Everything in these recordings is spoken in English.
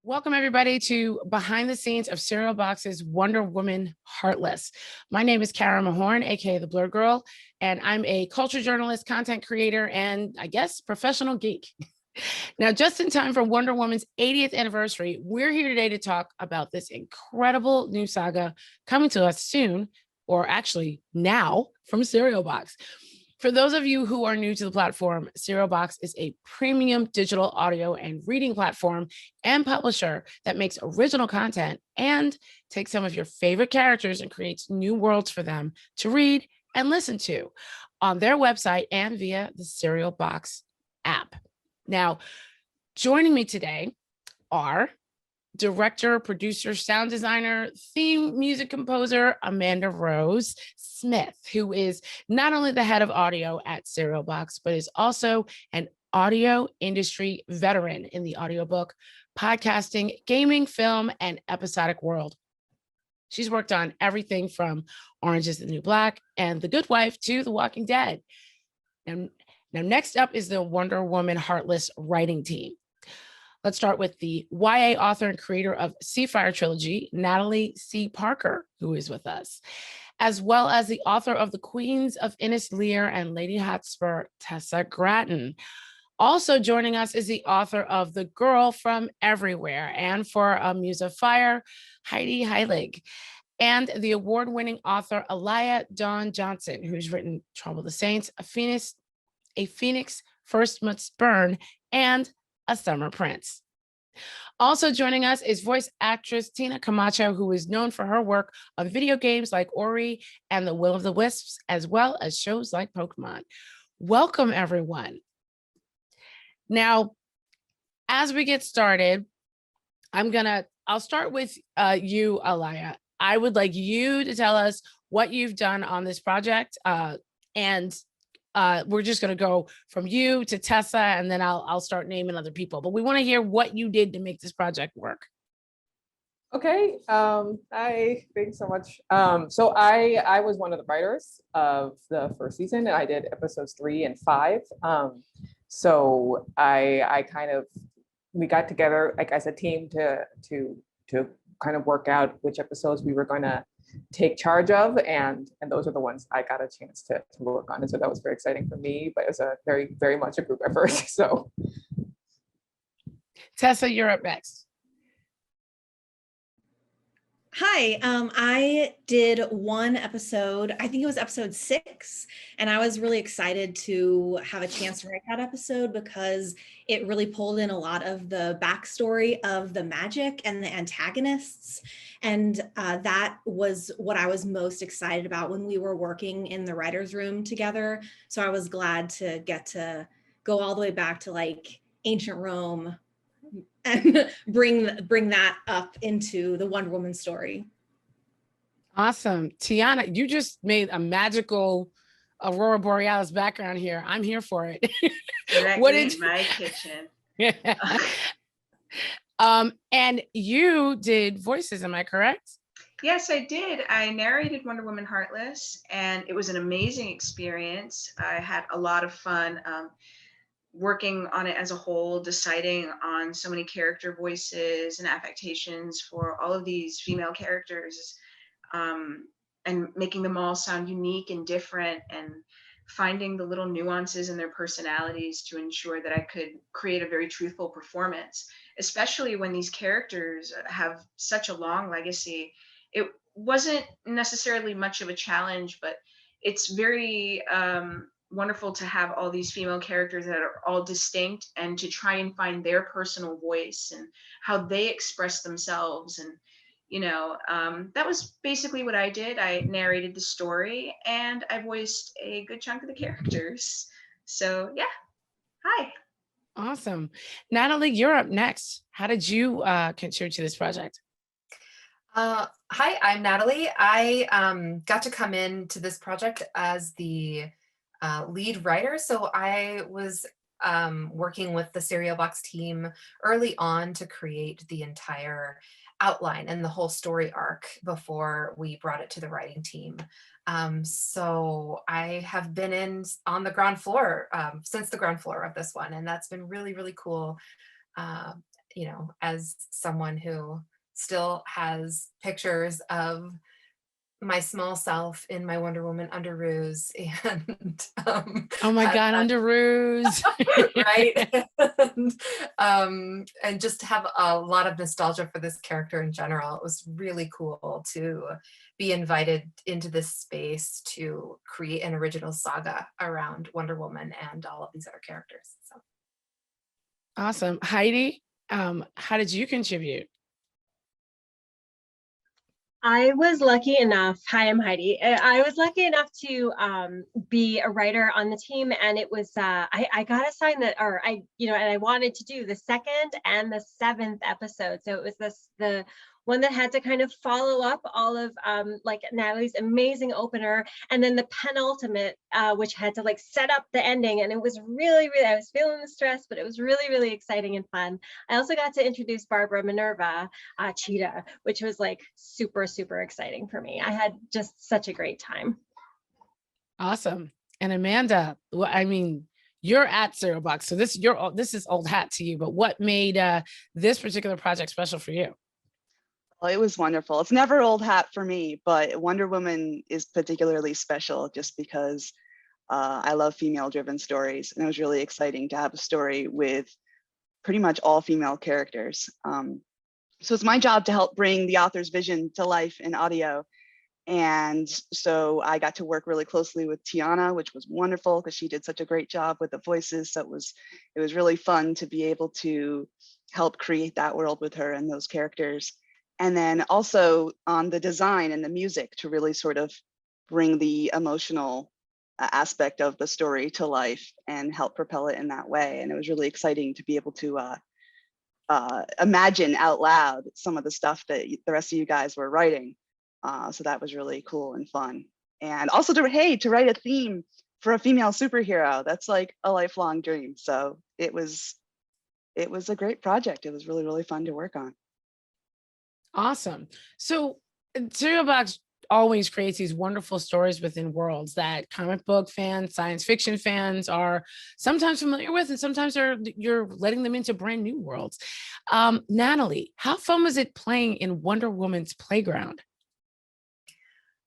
Welcome, everybody, to Behind the Scenes of Serial Box's Wonder Woman Heartless. My name is Karama Horne, aka the Blur Girl, and I'm a culture journalist, content creator, and I guess professional geek. Now, just in time for Wonder Woman's 80th anniversary, we're here today to talk about this incredible new saga coming to us soon, or actually now, from Serial Box. For those of you who are new to the platform, Serial Box is a premium digital audio and reading platform and publisher that makes original content and takes some of your favorite characters and creates new worlds for them to read and listen to on their website and via the Serial Box app. Now, joining me today are director, producer, sound designer, theme music composer, Amanda Rose Smith, who is not only the head of audio at Serial Box, but is also an audio industry veteran in the audiobook, podcasting, gaming, film, and episodic world. She's worked on everything from Orange is the New Black and The Good Wife to The Walking Dead. Now, next up is the Wonder Woman Heartless writing team. Let's start with the YA author and creator of Seafire trilogy, Natalie C. Parker, who is with us, as well as the author of The Queens of Innis, Lear, and Lady Hotspur, Tessa Gratton. Also joining us is the author of The Girl from Everywhere and For a Muse of Fire, Heidi Heilig, and the award-winning author Alaya Dawn Johnson, who's written Trouble the Saints, A Phoenix First Must Burn, and A Summer Prince. Also joining us is voice actress Tiana Camacho, who is known for her work on video games like Ori and The Will of the Wisps, as well as shows like Pokemon. Welcome, everyone. Now, as we get started, I'll start with you, Alaya. I would like you to tell us what you've done on this project, and we're just going to go from you to Tessa, and then I'll start naming other people. But we want to hear what you did to make this project work. Okay. Thanks so much. So I was one of the writers of the first season, and I did episodes 3 and 5. So we got together, like as a team to kind of work out which episodes we were going to take charge of, and those are the ones I got a chance to work on, and so that was very exciting for me, but it was a very, very much a group effort. So Tessa, you're up next. Hi, I did one episode, I think it was episode 6, and I was really excited to have a chance to write that episode because it really pulled in a lot of the backstory of the magic and the antagonists. And that was what I was most excited about when we were working in the writer's room together. So I was glad to get to go all the way back to like ancient Rome and bring that up into the Wonder Woman story. Awesome. Tiana, you just made a magical Aurora Borealis background here. I'm here for it. What did my kitchen? And you did voices, am I correct? Yes, I did. I narrated Wonder Woman Heartless, and it was an amazing experience. I had a lot of fun working on it as a whole, deciding on so many character voices and affectations for all of these female characters, and making them all sound unique and different, and finding the little nuances in their personalities to ensure that I could create a very truthful performance, especially when these characters have such a long legacy. It wasn't necessarily much of a challenge, but it's very wonderful to have all these female characters that are all distinct and to try and find their personal voice and how they express themselves. And that was basically what I did. I narrated the story and I voiced a good chunk of the characters. So yeah, hi. Awesome. Natalie, you're up next. How did you contribute to this project? Hi, I'm Natalie. I got to come into this project as the lead writer. So I was working with the Serial Box team early on to create the entire outline and the whole story arc before we brought it to the writing team. So I have been on the ground floor since the ground floor of this one, and that's been really, really cool. as someone who still has pictures of my small self in my Wonder Woman underoos and Oh my has God, that underoos. right? And just to have a lot of nostalgia for this character in general. It was really cool to be invited into this space to create an original saga around Wonder Woman and all of these other characters. So. Awesome. Heidi, how did you contribute? I was lucky enough. Hi, I'm Heidi. I was lucky enough to be a writer on the team, and it was I got assigned that, or and I wanted to do the 2nd and the 7th episode. So it was the one that had to kind of follow up all of like Natalie's amazing opener, and then the penultimate, which had to like set up the ending. And it was really, I was feeling the stress, but it was really, really exciting and fun. I also got to introduce Barbara Minerva, Cheetah, which was like super, super exciting for me. I had just such a great time. Awesome. And Amanda, well, I mean, you're at Cereal Box, so this is old hat to you, but what made this particular project special for you? Well, it was wonderful. It's never old hat for me, but Wonder Woman is particularly special just because I love female-driven stories, and it was really exciting to have a story with pretty much all female characters. So it's my job to help bring the author's vision to life in audio. And so I got to work really closely with Tiana, which was wonderful because she did such a great job with the voices. So it was really fun to be able to help create that world with her and those characters. And then also on the design and the music to really sort of bring the emotional aspect of the story to life and help propel it in that way. And it was really exciting to be able to imagine out loud some of the stuff that the rest of you guys were writing. So that was really cool and fun. And also to write a theme for a female superhero, that's like a lifelong dream. So it was a great project. It was really, really fun to work on. Awesome. So Cereal Box always creates these wonderful stories within worlds that comic book fans, science fiction fans are sometimes familiar with, and sometimes you're letting them into brand new worlds. Natalie, how fun was it playing in Wonder Woman's playground?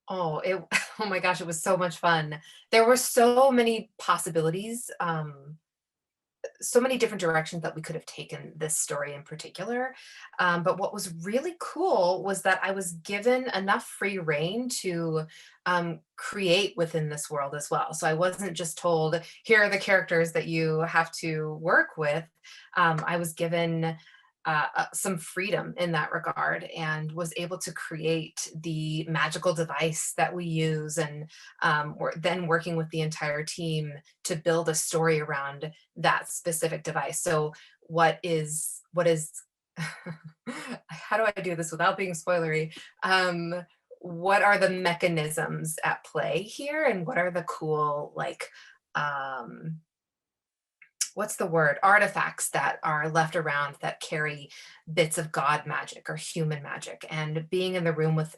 Oh, oh my gosh, it was so much fun. There were so many possibilities, so many different directions that we could have taken this story in particular. But what was really cool was that I was given enough free rein to create within this world as well. So I wasn't just told, here are the characters that you have to work with. I was given some freedom in that regard and was able to create the magical device that we use, and then working with the entire team to build a story around that specific device. So what is how do I do this without being spoilery? What are the mechanisms at play here, and what are the cool, like, what's the word, artifacts that are left around that carry bits of god magic or human magic? And being in the room with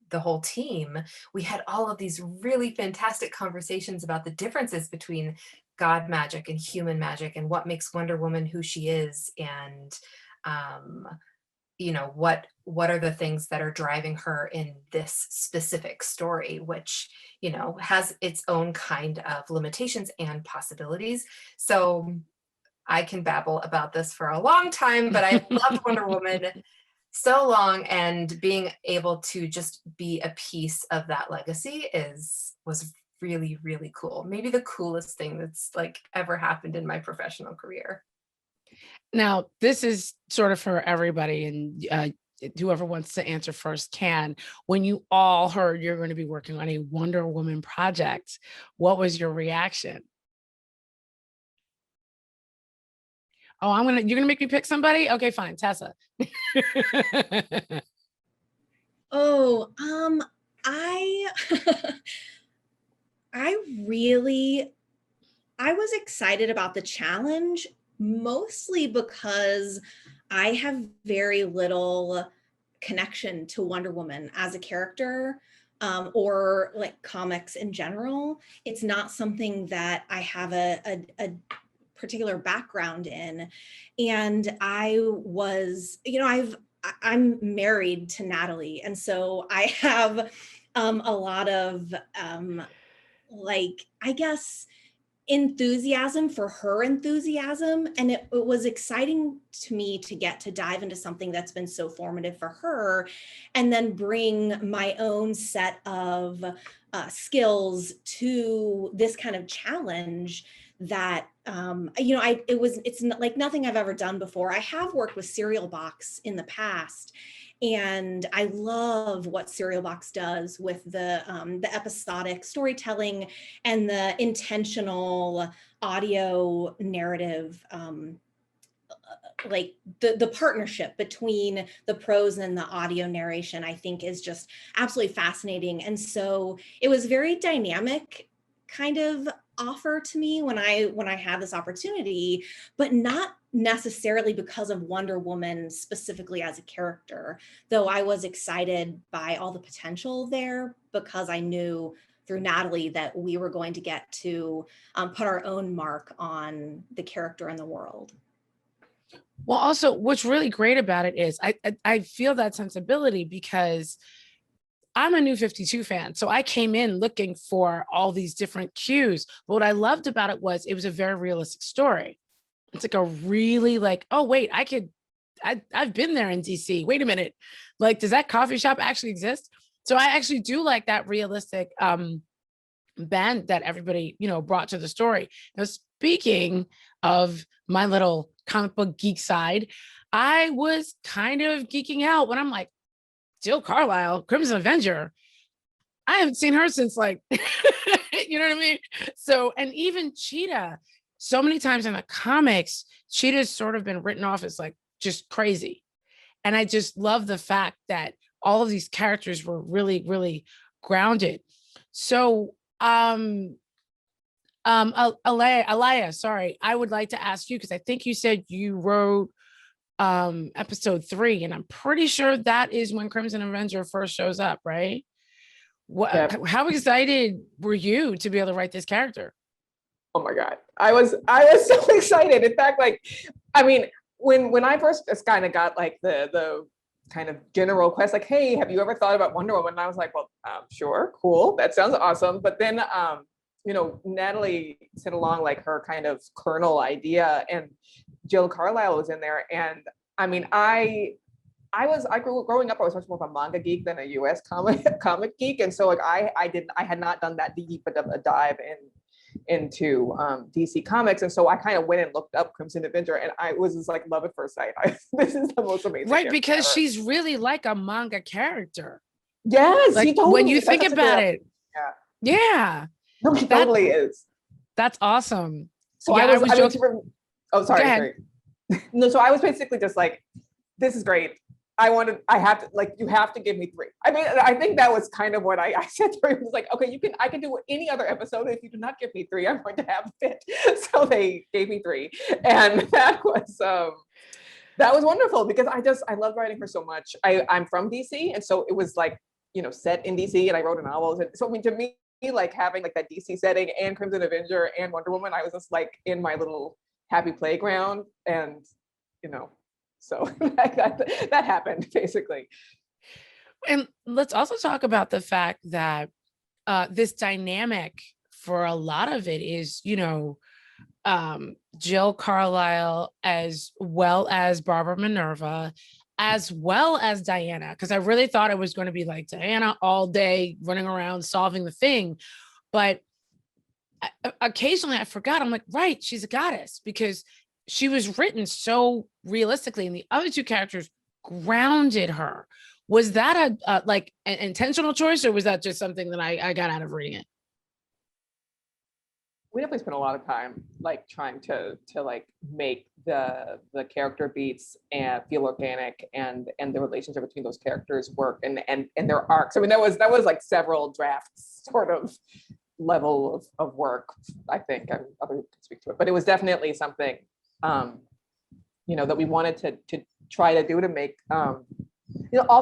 the whole team, we had all of these really fantastic conversations about the differences between god magic and human magic, and what makes Wonder Woman who she is, and what are the things that are driving her in this specific story, which has its own kind of limitations and possibilities. So I can babble about this for a long time, but I loved Wonder Woman so long, and being able to just be a piece of that legacy was really, really cool. Maybe the coolest thing that's like ever happened in my professional career. Now, this is sort of for everybody, and whoever wants to answer first can. When you all heard you're going to be working on a Wonder Woman project, what was your reaction? Oh, you're gonna make me pick somebody? Okay, fine, Tessa. Oh, I was excited about the challenge, mostly because I have very little connection to Wonder Woman as a character, or like comics in general. It's not something that I have a particular background in. And I was, I'm married to Natalie. And so I have a lot of I guess, enthusiasm for her enthusiasm. And it was exciting to me to get to dive into something that's been so formative for her, and then bring my own set of skills to this kind of challenge that it's like nothing I've ever done before. I have worked with Serial Box in the past, and I love what Serial Box does with the episodic storytelling and the intentional audio narrative, like the partnership between the prose and the audio narration, I think is just absolutely fascinating. And so it was very dynamic kind of offer to me when I had this opportunity, but not necessarily because of Wonder Woman specifically as a character, though I was excited by all the potential there, because I knew through Natalie that we were going to get to put our own mark on the character and the world. Well, also, what's really great about it is I feel that sensibility because I'm a New 52 fan. So I came in looking for all these different cues. But what I loved about it was a very realistic story. It's like a really oh, wait, I've been there in DC. Wait a minute. Like, does that coffee shop actually exist? So I actually do like that realistic bend that everybody, brought to the story. Now, speaking of my little comic book geek side, I was kind of geeking out when I'm like, Jill Carlisle, Crimson Avenger. I haven't seen her since you know what I mean? So, and even Cheetah, so many times in the comics, Cheetah's sort of been written off as just crazy. And I just love the fact that all of these characters were really, really grounded. So, Alaya, sorry, I would like to ask you, because I think you said you wrote episode 3, and I'm pretty sure that is when Crimson Avenger first shows up, right? How excited were you to be able to write this character? Oh my God, I was so excited. In fact, when I first just kind of got the kind of general quest, hey, have you ever thought about Wonder Woman? And I was like, well, sure, cool, that sounds awesome. But then Natalie sent along her kind of kernel idea, and Jill Carlisle was in there. And I mean, growing up, I was much more of a manga geek than a US comic geek. And so I had not done that deep of a dive into DC Comics. And so I kind of went and looked up Crimson Avenger, and I was just love at first sight. This is the most amazing. Right, because ever. She's really like a manga character. Yes, totally, when you think about it. Yeah. No, she totally is. That's awesome. So yeah, I was joking. Oh, sorry. No, so I was basically just this is great. You have to give me 3. I mean, I think that was kind of what I said to her. It was okay, I can do any other episode. If you do not give me 3, I'm going to have fit. So they gave me 3. And that was wonderful, because I love writing her so much. I'm from DC. And so it was set in DC, and I wrote a novel. So I mean, to me, having that DC setting and Crimson Avenger and Wonder Woman, I was just in my little happy playground. And, so that happened basically. And let's also talk about the fact that this dynamic for a lot of it is, Jill Carlisle as well as Barbara Minerva, as well as Diana, because I really thought it was going to be Diana all day running around solving the thing. But occasionally I forgot, I'm right, she's a goddess, because she was written so realistically, and the other 2 characters grounded her. Was that an intentional choice, or was that just something that I got out of reading it? We definitely spent a lot of time trying to make the character beats and feel organic, and the relationship between those characters work, and their arcs. I mean, that was several drafts sort of level of work, I think. Other people can speak to it, but it was definitely something that we wanted to try to do to make all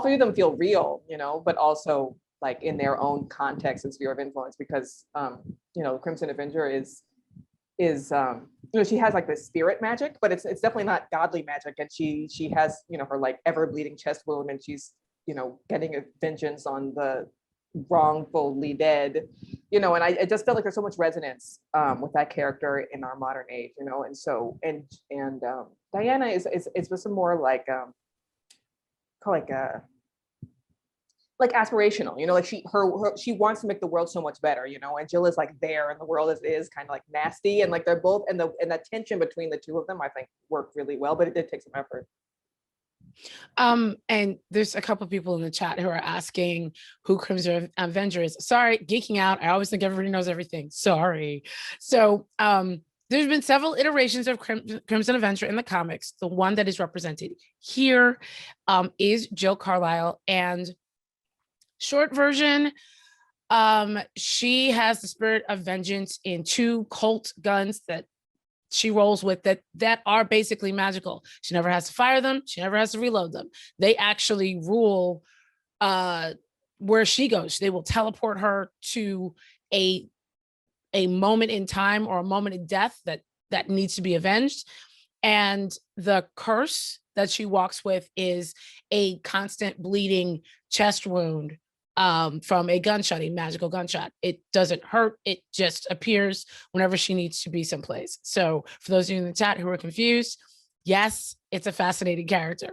3 of them feel real, but also in their own context and sphere of influence, because Crimson Avenger is you know, she has like this spirit magic, but it's definitely not godly magic. And she has, you know, her like ever bleeding chest wound, and she's, you know, getting a vengeance on the wrongfully dead, you know, and I just felt like there's so much resonance with that character in our modern age, you know, and so Diana is with some more like like aspirational, you know, like she wants to make the world so much better, you know, and Jill is like there and the world is kind of like nasty, and like they're both, and that tension between the two of them I think worked really well, but it did take some effort. And there's a couple of people in the chat who are asking who Crimson Avenger is. Sorry, geeking out. I always think everybody knows everything. Sorry. So there's been several iterations of Crimson Avenger in the comics. The one that is represented here is Jill Carlisle, and short version, she has the spirit of vengeance in 2 Colt guns that she rolls with that are basically magical. She never has to fire them. She never has to reload them. They actually rule where she goes. They will teleport her to a moment in time or a moment in death that needs to be avenged. And the curse that she walks with is a constant bleeding chest wound from a gunshot, a magical gunshot. It doesn't hurt. It just appears whenever she needs to be someplace. So for those of you in the chat who are confused, yes, it's a fascinating character,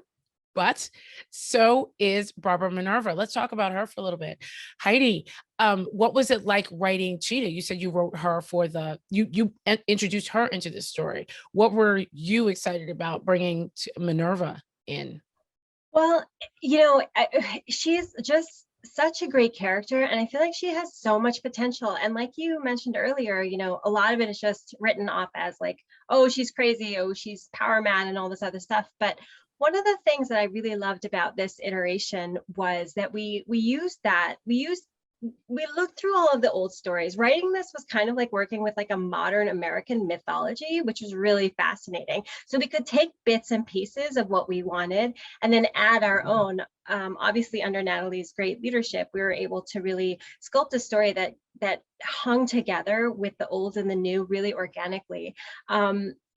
but so is Barbara Minerva. Let's talk about her for a little bit. Heidi, what was it like writing Cheetah? You said you wrote her for you introduced her into this story. What were you excited about bringing Minerva in? Well, you know, she's just such a great character, and I feel like she has so much potential. And like you mentioned earlier, you know, a lot of it is just written off as like, oh, she's crazy, oh, she's power mad and all this other stuff. But one of the things that I really loved about this iteration was that we looked through all of the old stories. Writing this was kind of like working with like a modern American mythology, which was really fascinating. So we could take bits and pieces of what we wanted and then add our own. Obviously, under Natalie's great leadership, we were able to really sculpt a story that hung together with the old and the new really organically.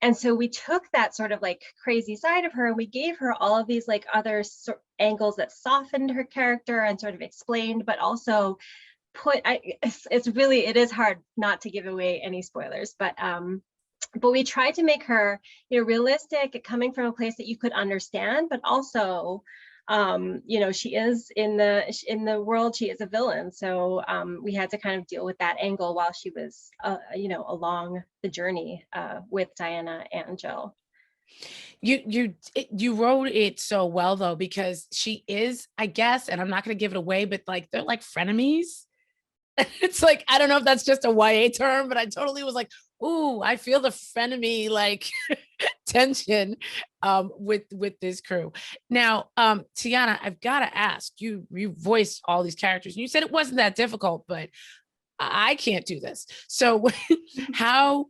And so we took that sort of like crazy side of her and we gave her all of these like other angles that softened her character and sort of explained, but also it is hard not to give away any spoilers, but we tried to make her, you know, realistic, coming from a place that you could understand, but also, you know, she is in the world, she is a villain. So we had to kind of deal with that angle while she was, you know, along the journey with Diana and Jill. You wrote it so well though, because she is, I guess, and I'm not going to give it away, but like they're like frenemies. It's like, I don't know if that's just a YA term, but I totally was like, ooh, I feel the frenemy like tension with this crew. Now, Tiana, I've got to ask you voiced all these characters and you said it wasn't that difficult, but I can't do this. So how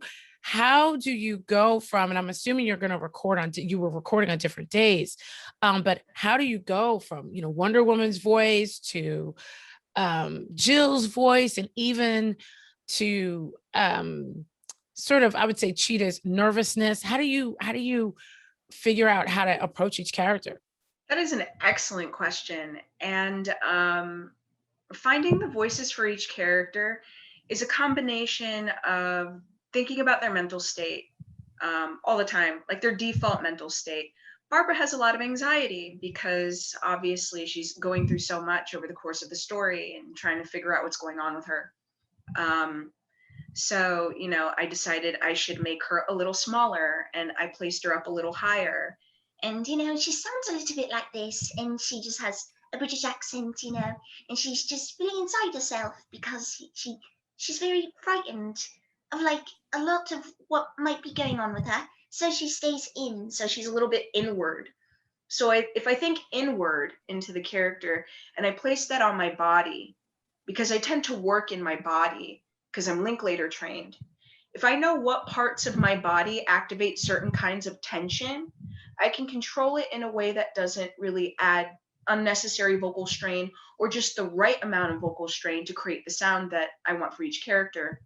do you go from, and I'm assuming you're going to you were recording on different days, but how do you go from, you know, Wonder Woman's voice to Jill's voice, and even to sort of, I would say, Cheetah's nervousness? How do you figure out how to approach each character? That is an excellent question. And finding the voices for each character is a combination of thinking about their mental state all the time, like their default mental state. Barbara has a lot of anxiety because obviously she's going through so much over the course of the story and trying to figure out what's going on with her. So, you know, I decided I should make her a little smaller, and I placed her up a little higher. And, you know, she sounds a little bit like this, and she just has a British accent, you know, and she's just feeling inside herself because she's very frightened of like a lot of what might be going on with her. So she stays in. So she's a little bit inward. So if I think inward into the character and I place that on my body, because I tend to work in my body because I'm Linklater trained. If I know what parts of my body activate certain kinds of tension, I can control it in a way that doesn't really add unnecessary vocal strain or just the right amount of vocal strain to create the sound that I want for each character.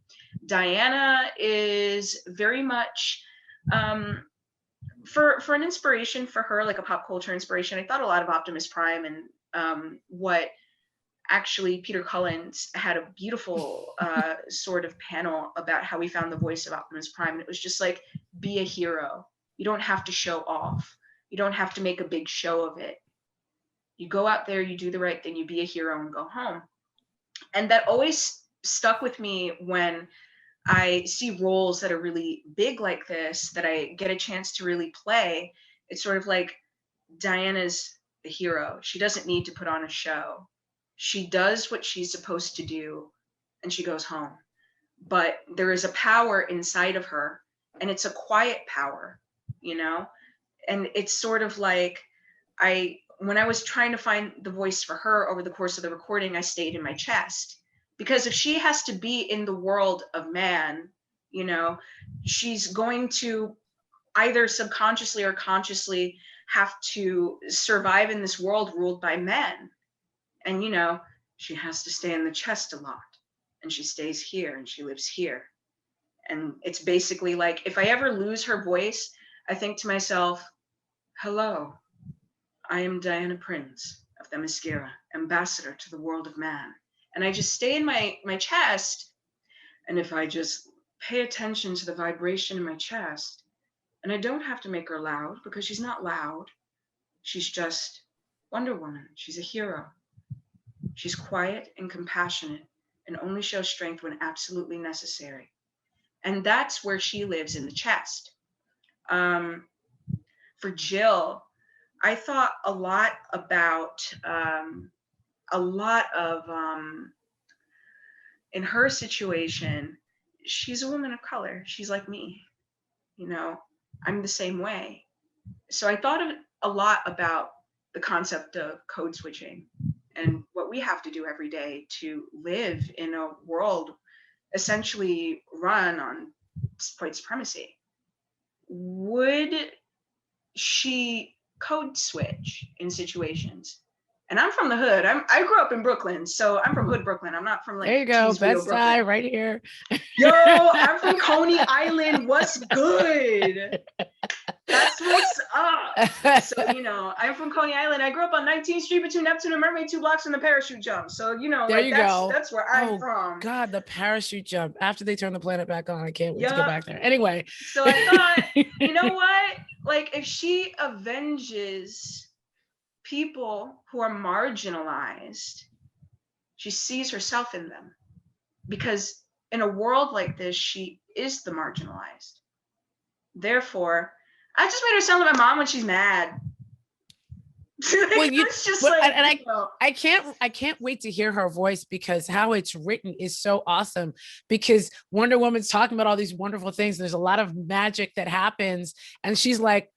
Diana is very much For an inspiration for her, like a pop culture inspiration, I thought a lot of Optimus Prime, and what actually Peter Collins had a beautiful sort of panel about how he found the voice of Optimus Prime. And it was just like, be a hero. You don't have to show off. You don't have to make a big show of it. You go out there, you do the right thing, you be a hero and go home. And that always stuck with me when I see roles that are really big like this, that I get a chance to really play. It's sort of like Diana's the hero. She doesn't need to put on a show. She does what she's supposed to do and she goes home. But there is a power inside of her, and it's a quiet power, you know? And it's sort of like, when I was trying to find the voice for her over the course of the recording, I stayed in my chest. Because if she has to be in the world of man, you know, she's going to either subconsciously or consciously have to survive in this world ruled by men. And, you know, she has to stay in the chest a lot, and she stays here and she lives here. And it's basically like, if I ever lose her voice, I think to myself, hello, I am Diana Prince of Themyscira, ambassador to the world of man. And I just stay in my chest. And if I just pay attention to the vibration in my chest, and I don't have to make her loud because she's not loud. She's just Wonder Woman. She's a hero. She's quiet and compassionate and only shows strength when absolutely necessary. And that's where she lives, in the chest. For Jill, I thought a lot about in her situation, she's a woman of color. She's like me, you know, I'm the same way. So I thought a lot about the concept of code switching and what we have to do every day to live in a world essentially run on white supremacy. Would she code switch in situations? And I'm from the hood. I grew up in Brooklyn, so I'm from hood Brooklyn. I'm not from like. There you go, Teesville, Bed-Stuy right here. Yo, I'm from Coney Island. What's good? That's what's up. So, you know, I'm from Coney Island. I grew up on 19th Street between Neptune and Mermaid, 2 blocks from the parachute jump. So, you know, there like you that's, go. that's where I'm from. God, the parachute jump. After they turn the planet back on, I can't wait to go back there. Anyway. So I thought, you know what? Like, if she avenges people who are marginalized, she sees herself in them. Because in a world like this, she is the marginalized. Therefore, I just made her sound like my mom when she's mad. Well, it's just like, and I can't wait to hear her voice, because how it's written is so awesome. Because Wonder Woman's talking about all these wonderful things. There's a lot of magic that happens, and she's like,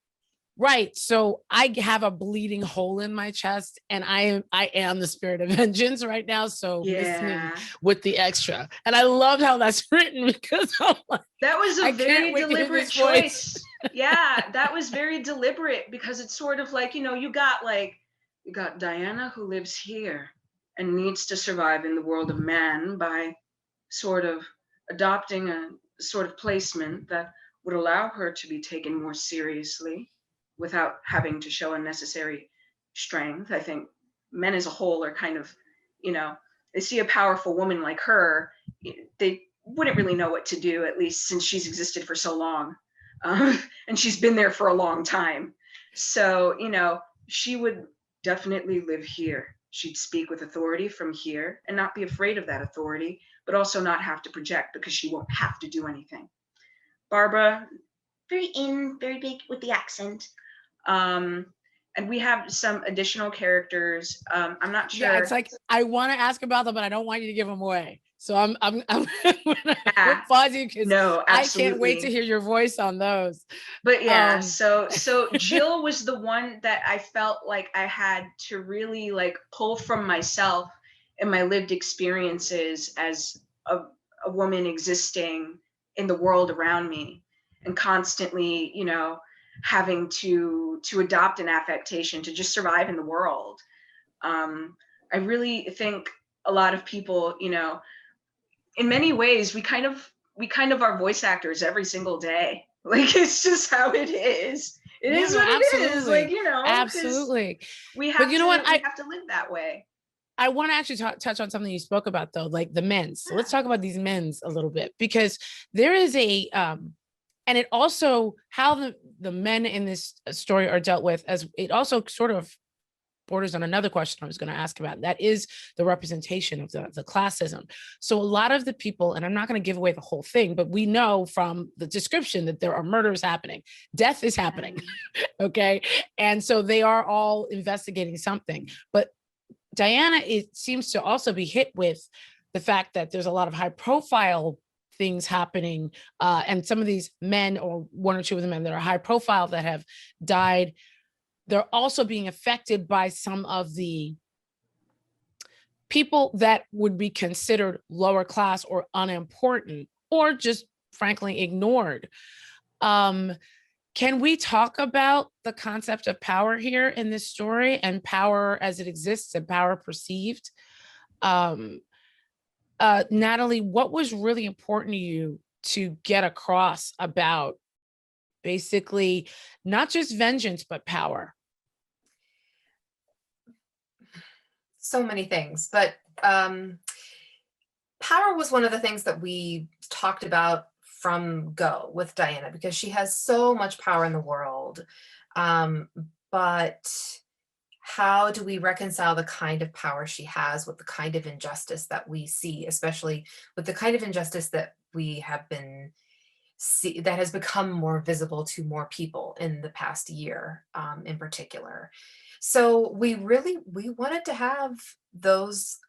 right, so I have a bleeding hole in my chest, and I am the spirit of vengeance right now. So miss me with the extra. And I love how that's written, because I'm like, that was a very deliberate choice. Yeah, that was very deliberate, because it's sort of like, you know, you got Diana who lives here and needs to survive in the world of man by sort of adopting a sort of placement that would allow her to be taken more seriously without having to show unnecessary strength. I think men as a whole are kind of, you know, they see a powerful woman like her, they wouldn't really know what to do, at least since she's existed for so long. And she's been there for a long time. So, you know, she would definitely live here. She'd speak with authority from here and not be afraid of that authority, but also not have to project, because she won't have to do anything. Barbara? Very big with the accent. And we have some additional characters. I'm not sure. Yeah, it's like, I want to ask about them, but I don't want you to give them away. So I'm pausing, because I can't wait to hear your voice on those. But yeah, so Jill was the one that I felt like I had to really like pull from myself and my lived experiences as a woman existing in the world around me, and constantly, you know, having to adopt an affectation to just survive in the world. I really think a lot of people, you know, in many ways, we kind of are voice actors every single day. Like, it's just how it is. It is what it is. Like, you know, 'cause Absolutely. we have But you know what? we have to live that way. I want to actually touch on something you spoke about though, like the men's. So let's talk about these men's a little bit, because there is a and it also how the men in this story are dealt with, as it also sort of borders on another question I was going to ask about. That is the representation of the classism. So a lot of the people, and I'm not going to give away the whole thing, but we know from the description that there are murders happening, death is happening. Okay. And so they are all investigating something. But Diana, it seems to also be hit with the fact that there's a lot of high profile things happening. And some of these men, or one or two of the men that are high profile that have died, they're also being affected by some of the people that would be considered lower class or unimportant, or just frankly ignored. Can we talk about the concept of power here in this story, and power as it exists and power perceived? Natalie, what was really important to you to get across about basically not just vengeance, but power? So many things, but power was one of the things that we talked about from go with Diana, because she has so much power in the world. But how do we reconcile the kind of power she has with the kind of injustice that we see, especially with the kind of injustice that we have been that has become more visible to more people in the past year, in particular. So we wanted to have those,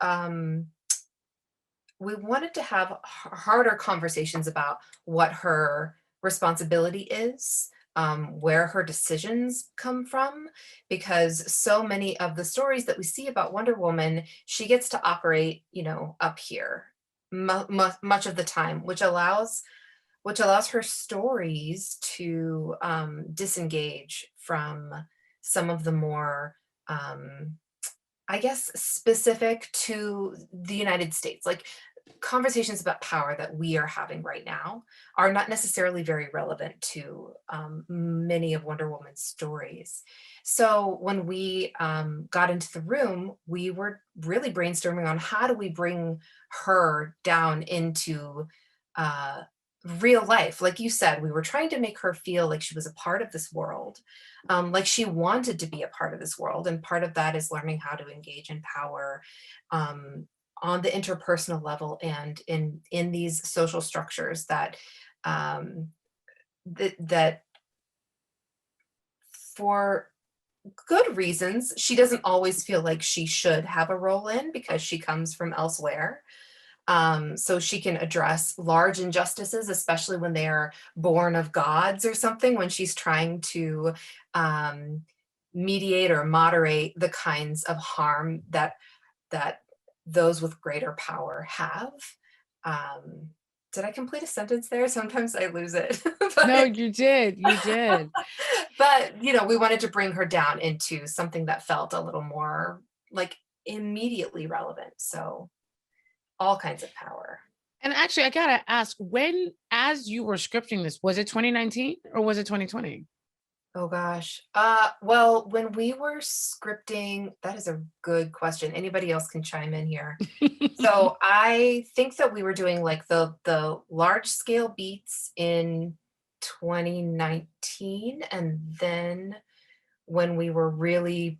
we wanted to have harder conversations about what her responsibility is, where her decisions come from, because so many of the stories that we see about Wonder Woman, she gets to operate, you know, up here much of the time, which allows her stories to disengage from some of the more, I guess, specific to the United States. Like, conversations about power that we are having right now are not necessarily very relevant to many of Wonder Woman's stories. So when we got into the room, we were really brainstorming on how do we bring her down into real life. Like you said, we were trying to make her feel like she was a part of this world, like she wanted to be a part of this world. And part of that is learning how to engage in power on the interpersonal level, and in these social structures that that for good reasons she doesn't always feel like she should have a role in, because she comes from elsewhere. So she can address large injustices, especially when they are born of gods or something, when she's trying to mediate or moderate the kinds of harm that those with greater power have. Did I complete a sentence there? Sometimes I lose it. No, you did. You did. But, you know, we wanted to bring her down into something that felt a little more like immediately relevant. So all kinds of power. And actually, I gotta ask, when, as you were scripting this, was it 2019 or was it 2020? Oh gosh. Well, when we were scripting, that is a good question. Anybody else can chime in here. So I think that we were doing like the large scale beats in 2019, and then when we were really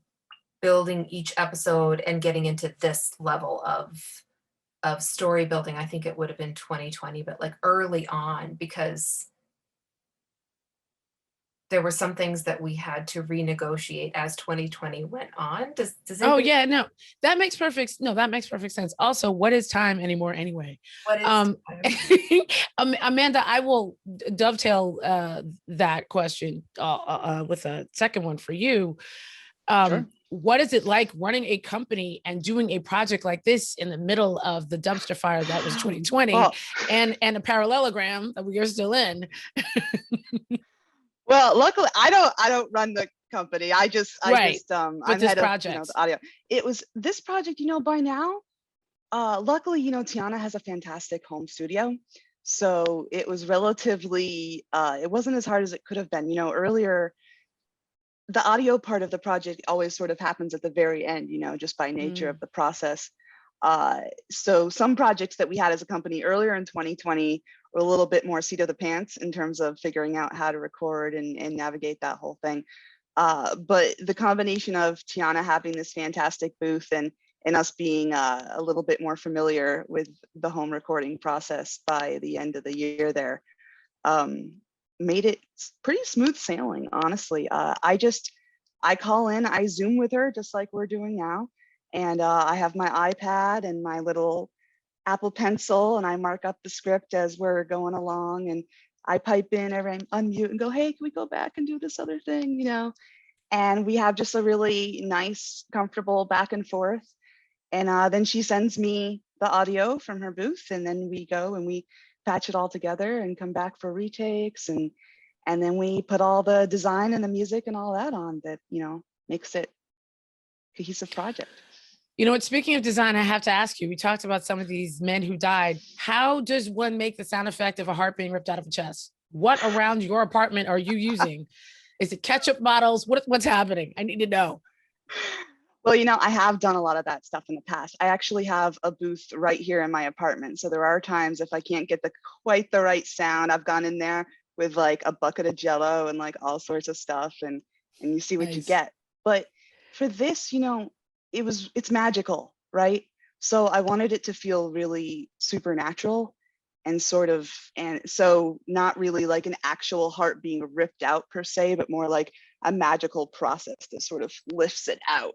building each episode and getting into this level of story building, I think it would have been 2020, but like early on, because there were some things that we had to renegotiate as 2020 went on. Does Oh anybody, yeah, no, that makes perfect sense. Also, what is time anymore anyway? what is Amanda, I will dovetail that question with a second one for you. Sure. What is it like running a company and doing a project like this in the middle of the dumpster fire that was 2020 Well, and a parallelogram that we are still in? well, luckily I don't run the company. I just I'm this head project. of the audio. It was this project, by now. Luckily, Tiana has a fantastic home studio. So it was relatively, it wasn't as hard as it could have been. Earlier, the audio part of the project always sort of happens at the very end, just by nature of the process. So some projects that we had as a company earlier in 2020 were a little bit more seat of the pants in terms of figuring out how to record and navigate that whole thing. But the combination of Tiana having this fantastic booth and us being a little bit more familiar with the home recording process by the end of the year there, made it pretty smooth sailing, honestly. I call in, I Zoom with her just like we're doing now. And I have my iPad and my little Apple Pencil, and I mark up the script as we're going along. And I pipe in, unmute and go, hey, can we go back and do this other thing, And we have just a really nice, comfortable back and forth. And then she sends me the audio from her booth, and then we go and we patch it all together and come back for retakes. And then we put all the design and the music and all that on that, makes it a cohesive project. Speaking of design, I have to ask you, we talked about some of these men who died. How does one make the sound effect of a heart being ripped out of a chest? What around your apartment are you using? Is it ketchup bottles? What's happening? I need to know. Well, I have done a lot of that stuff in the past. I actually have a booth right here in my apartment. So there are times if I can't get quite the right sound, I've gone in there with like a bucket of Jello and like all sorts of stuff, and you see what you get. But for this, it's magical, right? So I wanted it to feel really supernatural and so not really like an actual heart being ripped out per se, but more like a magical process that sort of lifts it out.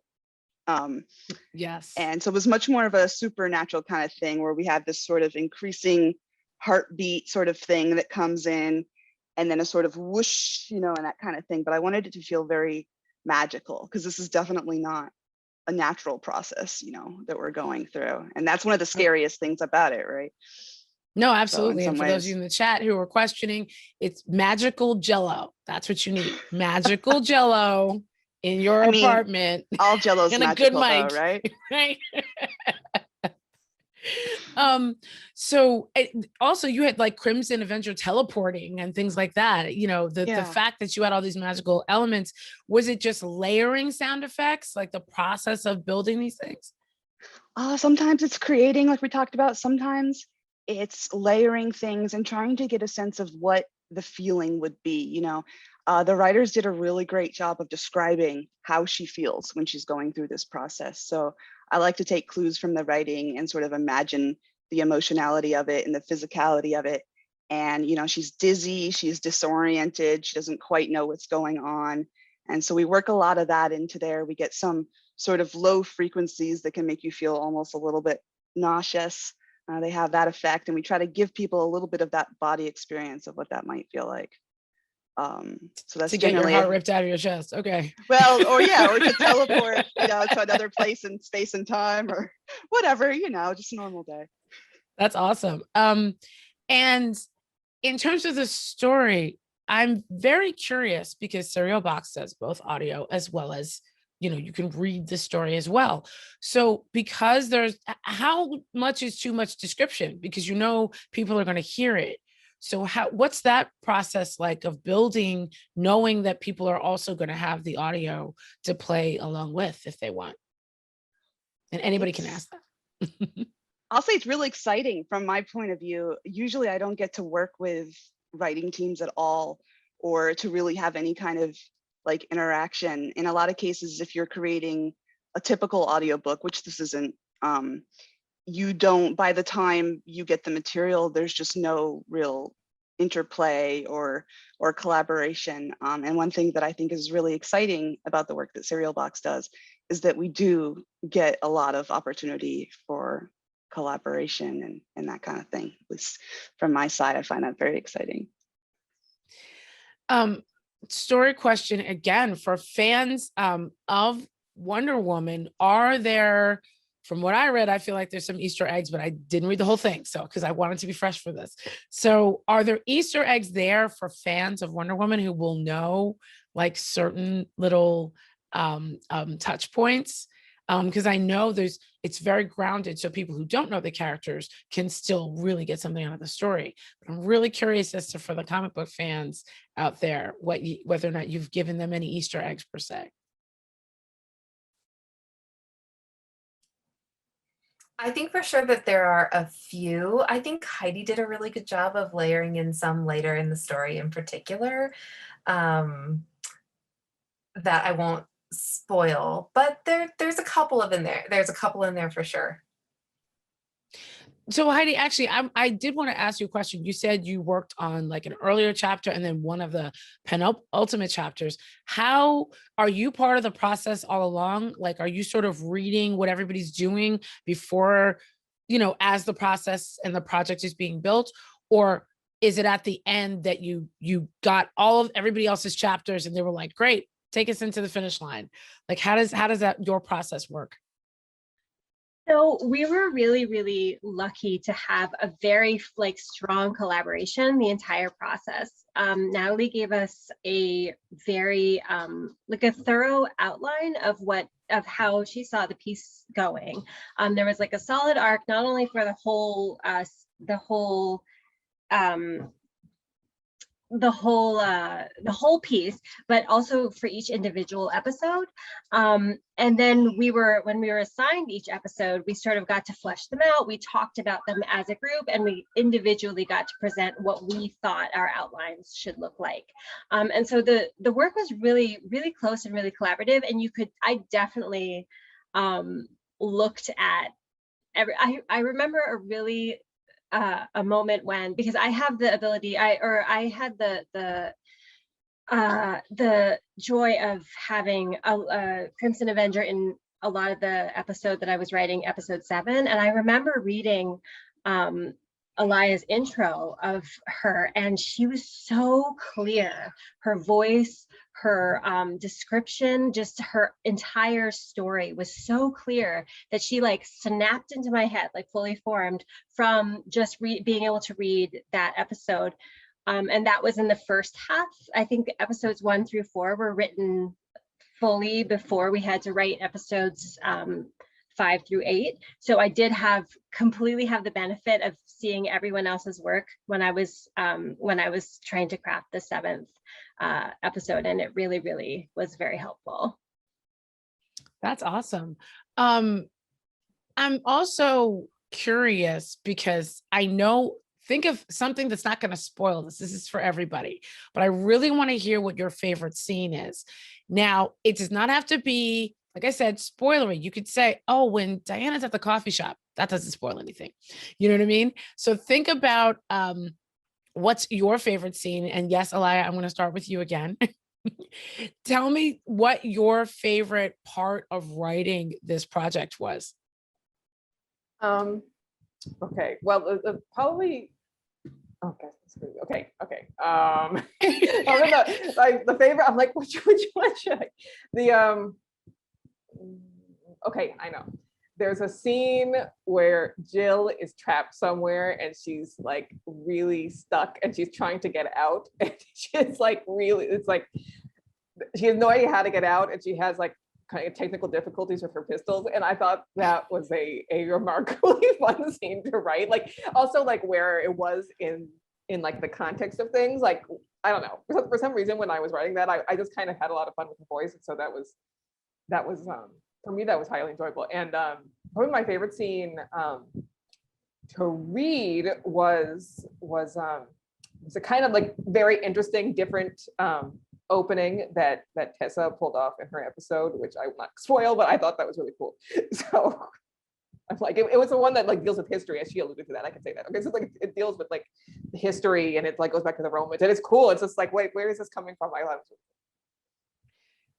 Yes. And so it was much more of a supernatural kind of thing where we have this sort of increasing heartbeat sort of thing that comes in, and then a sort of whoosh, and that kind of thing. But I wanted it to feel very magical because this is definitely not a natural process, that we're going through. And that's one of the scariest things about it, right? No, absolutely. So and for those of you in the chat who are questioning, it's magical Jello. That's what you need. Magical Jello in your apartment. All Jello's and magical, a good mic, though, right? Right. So also you had like Crimson Avenger teleporting and things like that. The fact that you had all these magical elements, was it just layering sound effects, like the process of building these things? Sometimes it's creating, like we talked about. Sometimes it's layering things and trying to get a sense of what the feeling would be. The writers did a really great job of describing how she feels when she's going through this process. So I like to take clues from the writing and sort of imagine the emotionality of it and the physicality of it. And, she's dizzy, she's disoriented, she doesn't quite know what's going on. And so we work a lot of that into there. We get some sort of low frequencies that can make you feel almost a little bit nauseous. They have that effect. And we try to give people a little bit of that body experience of what that might feel like. So that's to get your heart ripped out of your chest. Okay. Well, or to teleport, to another place in space and time or whatever, just a normal day. That's awesome. And in terms of the story, I'm very curious because Serial Box does both audio as well as, you can read the story as well. So because how much is too much description? Because people are going to hear it. So what's that process like of building, knowing that people are also going to have the audio to play along with if they want? And anybody can ask that. I'll say it's really exciting from my point of view. Usually I don't get to work with writing teams at all, or to really have any kind of like interaction. In a lot of cases, if you're creating a typical audiobook, which this isn't, you don't, by the time you get the material, there's just no real interplay or collaboration. And one thing that I think is really exciting about the work that Serial Box does is that we do get a lot of opportunity for collaboration and that kind of thing. At least from my side, I find that very exciting. Story question again for fans of Wonder Woman. Are there, from what I read, I feel like there's some Easter eggs, but I didn't read the whole thing. So, because I wanted to be fresh for this. So are there Easter eggs there for fans of Wonder Woman who will know like certain little touch points? Because I know it's very grounded, so people who don't know the characters can still really get something out of the story. But I'm really curious as to, for the comic book fans out there, whether or not you've given them any Easter eggs per se. I think for sure that there are a few. I think Heidi did a really good job of layering in some later in the story in particular, that I won't spoil, but there's a couple in there. There's a couple in there for sure. So Heidi, actually, I did want to ask you a question. You said you worked on like an earlier chapter and then one of the penultimate chapters. How are you part of the process all along? Like, are you sort of reading what everybody's doing before, as the process and the project is being built? Or is it at the end that you got all of everybody else's chapters and they were like, great, take us into the finish line? Like, how does your process work? So we were really, really lucky to have a very strong collaboration the entire process. Natalie gave us a very a thorough outline of how she saw the piece going. There was like a solid arc, not only for the whole piece, but also for each individual episode. And then when we were assigned each episode, we sort of got to flesh them out. We talked about them as a group, and we individually got to present what we thought our outlines should look like. And so the work was really, really close and really collaborative. And I definitely looked at I remember a moment when, because I have the ability, I had the joy of having a Crimson Avenger in a lot of the episode that I was writing, episode 7, and I remember reading Alaya's intro of her, and she was so clear. Her voice, her description, just her entire story was so clear that she snapped into my head, fully formed from just being able to read that episode. And that was in the first half. I think episodes 1 through 4 were written fully before we had to write episodes 5 through 8. So I did completely have the benefit of seeing everyone else's work when I was trying to craft the 7th episode, and it really, really was very helpful. That's awesome. I'm also curious because think of something that's not going to spoil this. This is for everybody, but I really want to hear what your favorite scene is. Now, it does not have to be, like I said, spoilery. You could say, oh, when Diana's at the coffee shop, that doesn't spoil anything. You know what I mean? So think about what's your favorite scene. And yes, Alaya, I'm going to start with you again. Tell me what your favorite part of writing this project was. Okay, well, probably. Okay. I don't know. The favorite. I'm like, which one should I? Okay, I know. There's a scene where Jill is trapped somewhere and she's really stuck and she's trying to get out, and she's she has no idea how to get out, and she has kind of technical difficulties with her pistols, and I thought that was a remarkably fun scene to write. Also where it was in the context of things. I don't know, for some reason when I was writing that, I just kind of had a lot of fun with the voice, and so that was for me, that was highly enjoyable. And probably my favorite scene to read was a kind of very interesting, different opening that Tessa pulled off in her episode, which I will not spoil, but I thought that was really cool. So I'm it was the one that deals with history, as she alluded to that. I can say that. Okay, so it deals with the history, and it goes back to the Romans, and it's cool. It's just wait, where is this coming from? I love it.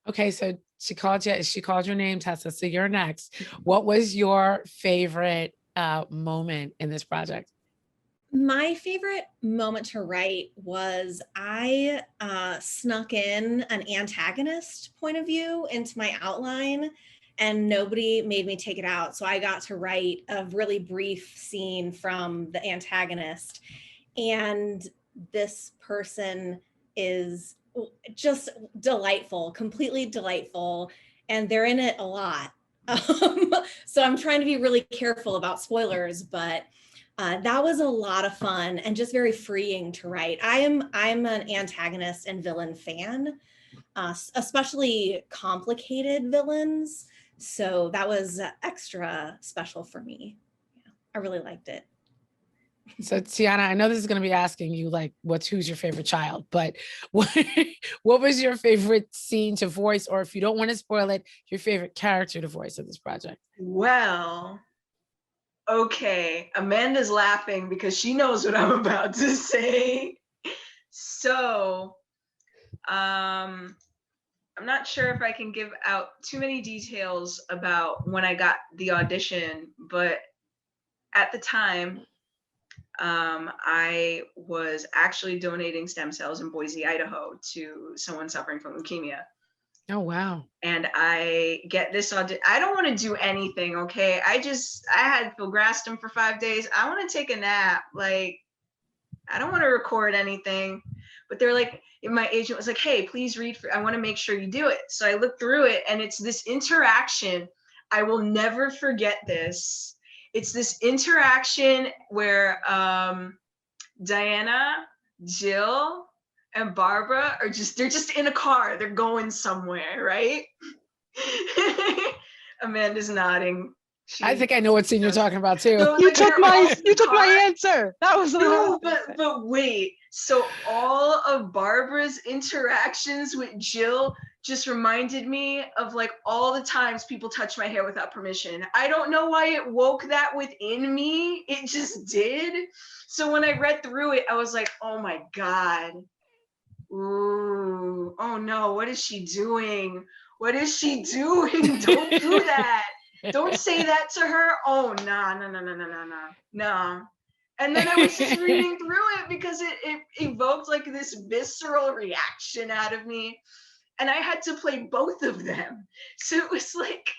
Okay, so she called your name, Tessa. So you're next. What was your favorite moment in this project? My favorite moment to write was I snuck in an antagonist point of view into my outline, and nobody made me take it out. So I got to write a really brief scene from the antagonist. And this person is just delightful, completely delightful. And they're in it a lot. So I'm trying to be really careful about spoilers, but that was a lot of fun and just very freeing to write. I'm an antagonist and villain fan, especially complicated villains. So that was extra special for me. Yeah, I really liked it. So Tiana, I know this is going to be asking you like, who's your favorite child, but what was your favorite scene to voice, or if you don't want to spoil it, your favorite character to voice in this project? Well, okay, Amanda's laughing because she knows what I'm about to say. So, I'm not sure if I can give out too many details about when I got the audition, but at the time, I was actually donating stem cells in Boise, Idaho to someone suffering from leukemia. Oh, wow. And I get this audition. I don't want to do anything, okay? I had filgrastim for 5 days. I want to take a nap. Like, I don't want to record anything. But they're like, my agent was like, hey, please read. I want to make sure you do it. So I looked through it, and it's this interaction. I will never forget this. It's this interaction where Diana, Jill, and Barbara they're just in a car. They're going somewhere, right? Amanda's nodding. I think I know what scene you're talking about too. So, You took my answer. That was no, but wait. So all of Barbara's interactions with Jill just reminded me of like all the times people touch my hair without permission. I don't know why it woke that within me. It just did. So when I read through it, I was like, oh my God. Ooh, oh no, what is she doing? What is she doing? Don't do that. Don't say that to her. Oh, no. And then I was just reading through it because it evoked like this visceral reaction out of me. And I had to play both of them. So it was like,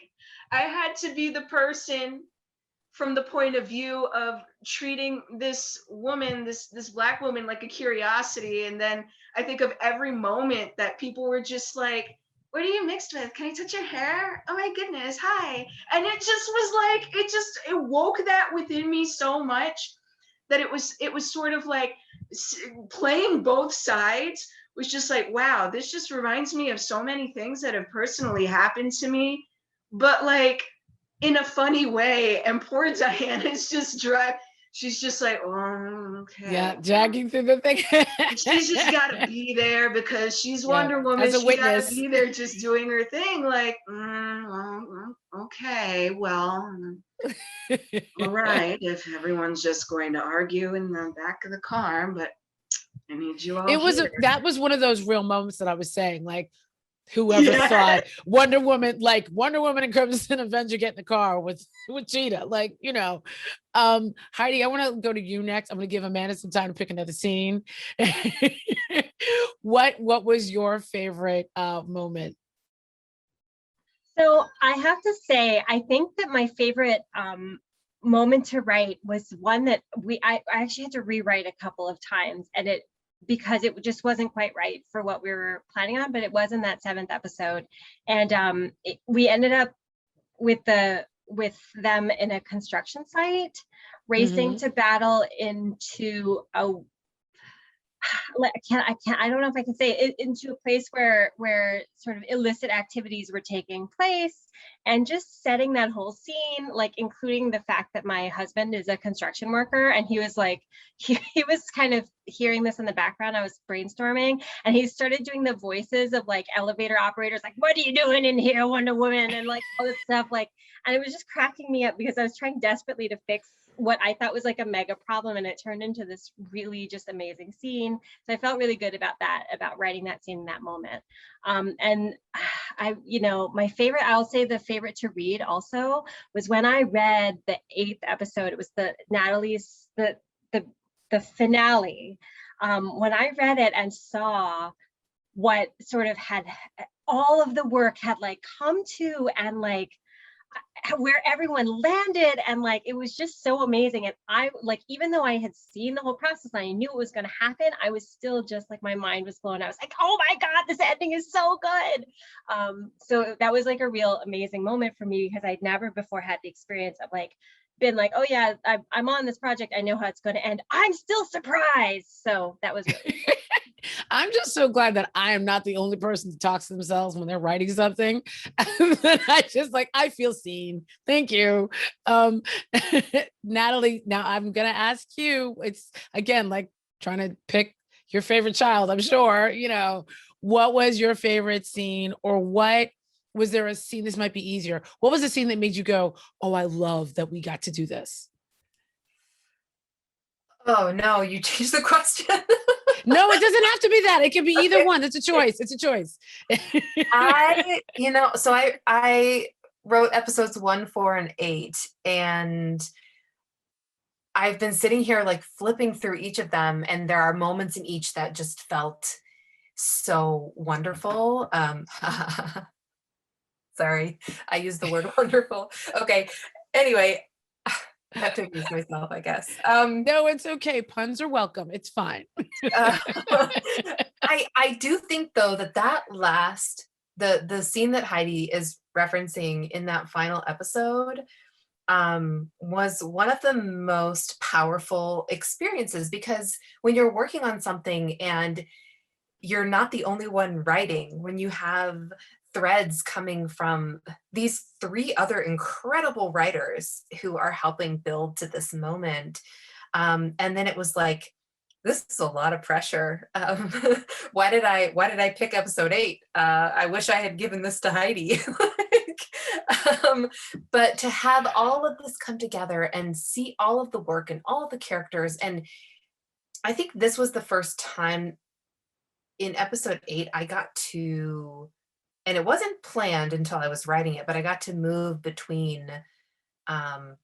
I had to be the person from the point of view of treating this woman, this Black woman, like a curiosity. And then I think of every moment that people were just like, what are you mixed with? Can I touch your hair? Oh my goodness, hi. And it just was like, it woke that within me so much that it was sort of like playing both sides was just like, wow, this just reminds me of so many things that have personally happened to me, but like in a funny way. And poor Diana's just she's just like, oh, okay. Yeah, dragging through the thing. She's just got to be there because she's Wonder Woman. As a She's got witness. to be there just doing her thing. Like, okay, well, all right. If everyone's just going to argue in the back of the car, but I need you all That was one of those real moments that I was saying, like, whoever thought Wonder Woman and Crimson Avenger get in the car with Cheetah, like, you know. Heidi, I want to go to you next. I'm going to give Amanda some time to pick another scene. What was your favorite moment? So I have to say, I think that my favorite moment to write was one that I actually had to rewrite a couple of times, and because it just wasn't quite right for what we were planning on, but it was in that 7th episode. And we ended up with them in a construction site, racing to battle into I don't know if I can say it, into a place where sort of illicit activities were taking place, and just setting that whole scene, like including the fact that my husband is a construction worker, and he was like, he was kind of hearing this in the background. I was brainstorming, and he started doing the voices of like elevator operators, like, what are you doing in here, Wonder Woman, and like all this stuff, like, and it was just cracking me up because I was trying desperately to fix what I thought was like a mega problem, and it turned into this really just amazing scene. So I felt really good about that, about writing that scene in that moment. And I, my favorite, I'll say the favorite to read also was when I read the 8th episode. It was the Natalie's, the finale. When I read it and saw what sort of had all of the work had like come to, and like where everyone landed, and like it was just so amazing. And I like, even though I had seen the whole process and I knew it was going to happen, I was still just like, my mind was blown. I was like, oh my god, this ending is so good. So that was like a real amazing moment for me, because I'd never before had the experience of like been like, oh yeah, I'm on this project, I know how it's going to end, I'm still surprised. So that was really I'm just so glad that I am not the only person who talks to themselves when they're writing something. I just like, I feel seen. Thank you. Natalie, now I'm going to ask you, it's again, like trying to pick your favorite child, I'm sure, you know, what was your favorite scene, or what was there a scene, this might be easier. What was the scene that made you go, oh, I love that we got to do this? Oh no, you changed the question. No, it doesn't have to be that. It can be either one. It's a choice. It's a choice. I wrote episodes 1, 4, and 8, and I've been sitting here like flipping through each of them, and there are moments in each that just felt so wonderful. Sorry, I used the word wonderful. Okay. Anyway, I have to amuse myself, I guess. No, it's okay. Puns are welcome. It's fine. I do think though that last, the scene that Heidi is referencing in that final episode was one of the most powerful experiences, because when you're working on something and you're not the only one writing, when you have threads coming from these 3 other incredible writers who are helping build to this moment. And then it was like, this is a lot of pressure. Why did I pick episode 8? I wish I had given this to Heidi. But to have all of this come together and see all of the work and all of the characters, and I think this was the first time in episode 8 I got to, and it wasn't planned until I was writing it, but I got to move between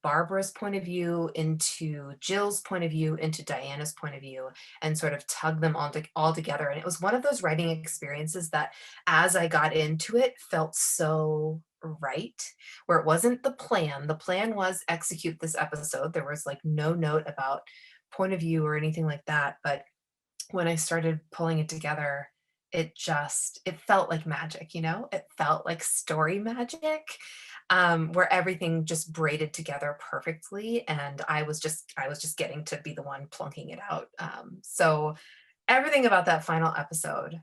Barbara's point of view into Jill's point of view into Diana's point of view, and sort of tug them all together. And it was one of those writing experiences that, as I got into it, felt so right, where it wasn't the plan. The plan was execute this episode. There was like no note about point of view or anything like that. But when I started pulling it together, it felt like magic, you know? It felt like story magic, where everything just braided together perfectly, and I was just getting to be the one plunking it out. So everything about that final episode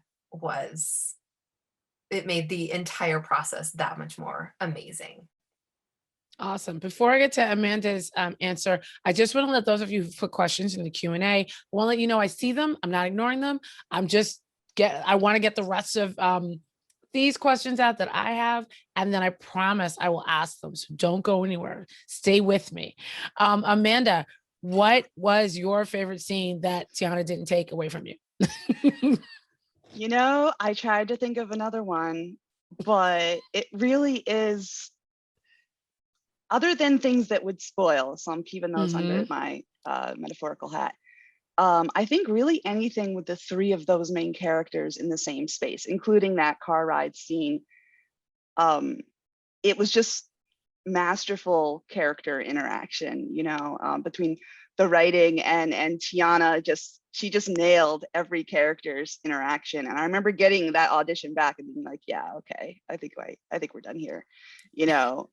it made the entire process that much more amazing. Awesome. Before I get to Amanda's answer, I just want to let those of you who put questions in the Q&A, I want to let you know I see them. I'm not ignoring them. I want to get the rest of these questions out that I have, and then I promise I will ask them. So don't go anywhere. Stay with me. Amanda, what was your favorite scene that Tiana didn't take away from you? You know, I tried to think of another one, but it really is, other than things that would spoil, so I'm keeping those under my metaphorical hat. I think really anything with the 3 of those main characters in the same space, including that car ride scene. It was just masterful character interaction, you know, between the writing and Tiana. She just nailed every character's interaction. And I remember getting that audition back and being like, yeah, okay, I think we're done here, you know.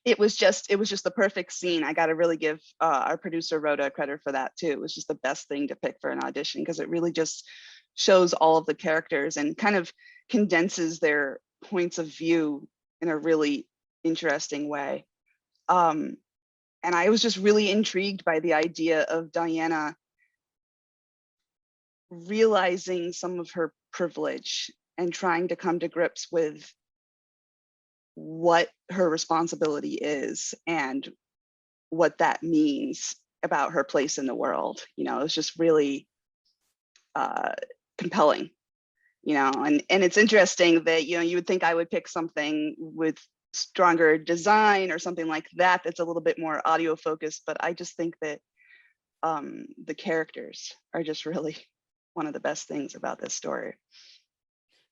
It was just the perfect scene. I got to really give our producer Rhoda credit for that too. It was just the best thing to pick for an audition, because it really just shows all of the characters and kind of condenses their points of view in a really interesting way. And I was just really intrigued by the idea of Diana realizing some of her privilege and trying to come to grips with what her responsibility is and what that means about her place in the world. You know, it's just really compelling, you know, and it's interesting that, you know, you would think I would pick something with stronger design or something like that that's a little bit more audio focused, but I just think that the characters are just really one of the best things about this story.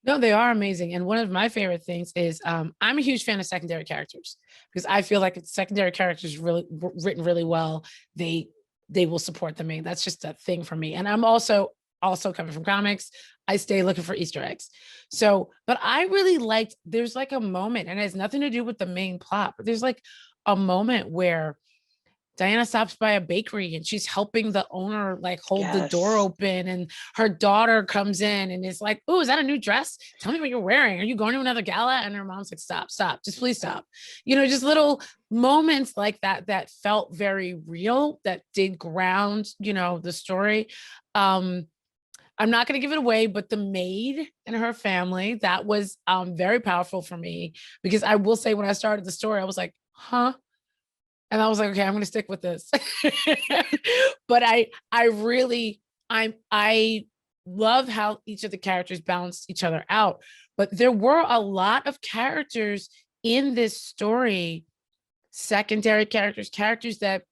No, they are amazing. And one of my favorite things is I'm a huge fan of secondary characters because I feel like it's secondary characters written really well. They will support the main. That's just a thing for me. And I'm also coming from comics. I stay looking for Easter eggs. So, but I really liked, there's like a moment, and it has nothing to do with the main plot, but there's like a moment where Diana stops by a bakery and she's helping the owner like hold the door Yes. open, and her daughter comes in and is like, "Oh, is that a new dress? Tell me what you're wearing. Are you going to another gala?" And her mom's like, "Stop, just please stop." Just little moments like that that felt very real, that did ground, the story. I'm not going to give it away, but the maid and her family, that was very powerful for me, because I will say when I started the story, I was like, huh? And I was like, okay, I'm going to stick with this. But I love how each of the characters balanced each other out. But there were a lot of characters in this story, secondary characters that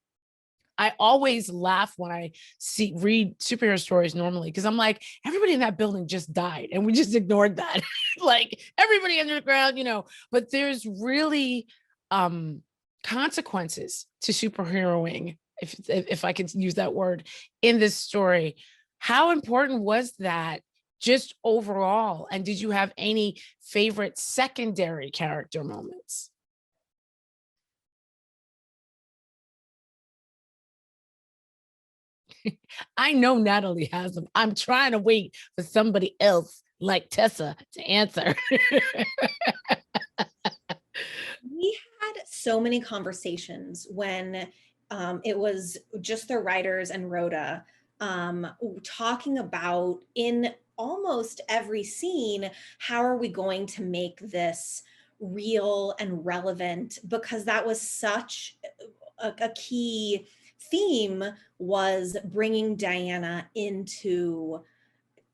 I always laugh when I read superhero stories normally, because I'm like, everybody in that building just died and we just ignored that. Like everybody underground, but there's really consequences to superheroing, if I could use that word, in this story. How important was that just overall? And did you have any favorite secondary character moments? I know Natalie has them. I'm trying to wait for somebody else like Tessa to answer. We had so many conversations when it was just the writers and Rhoda talking about, in almost every scene, how are we going to make this real and relevant, because that was such a key theme, was bringing Diana into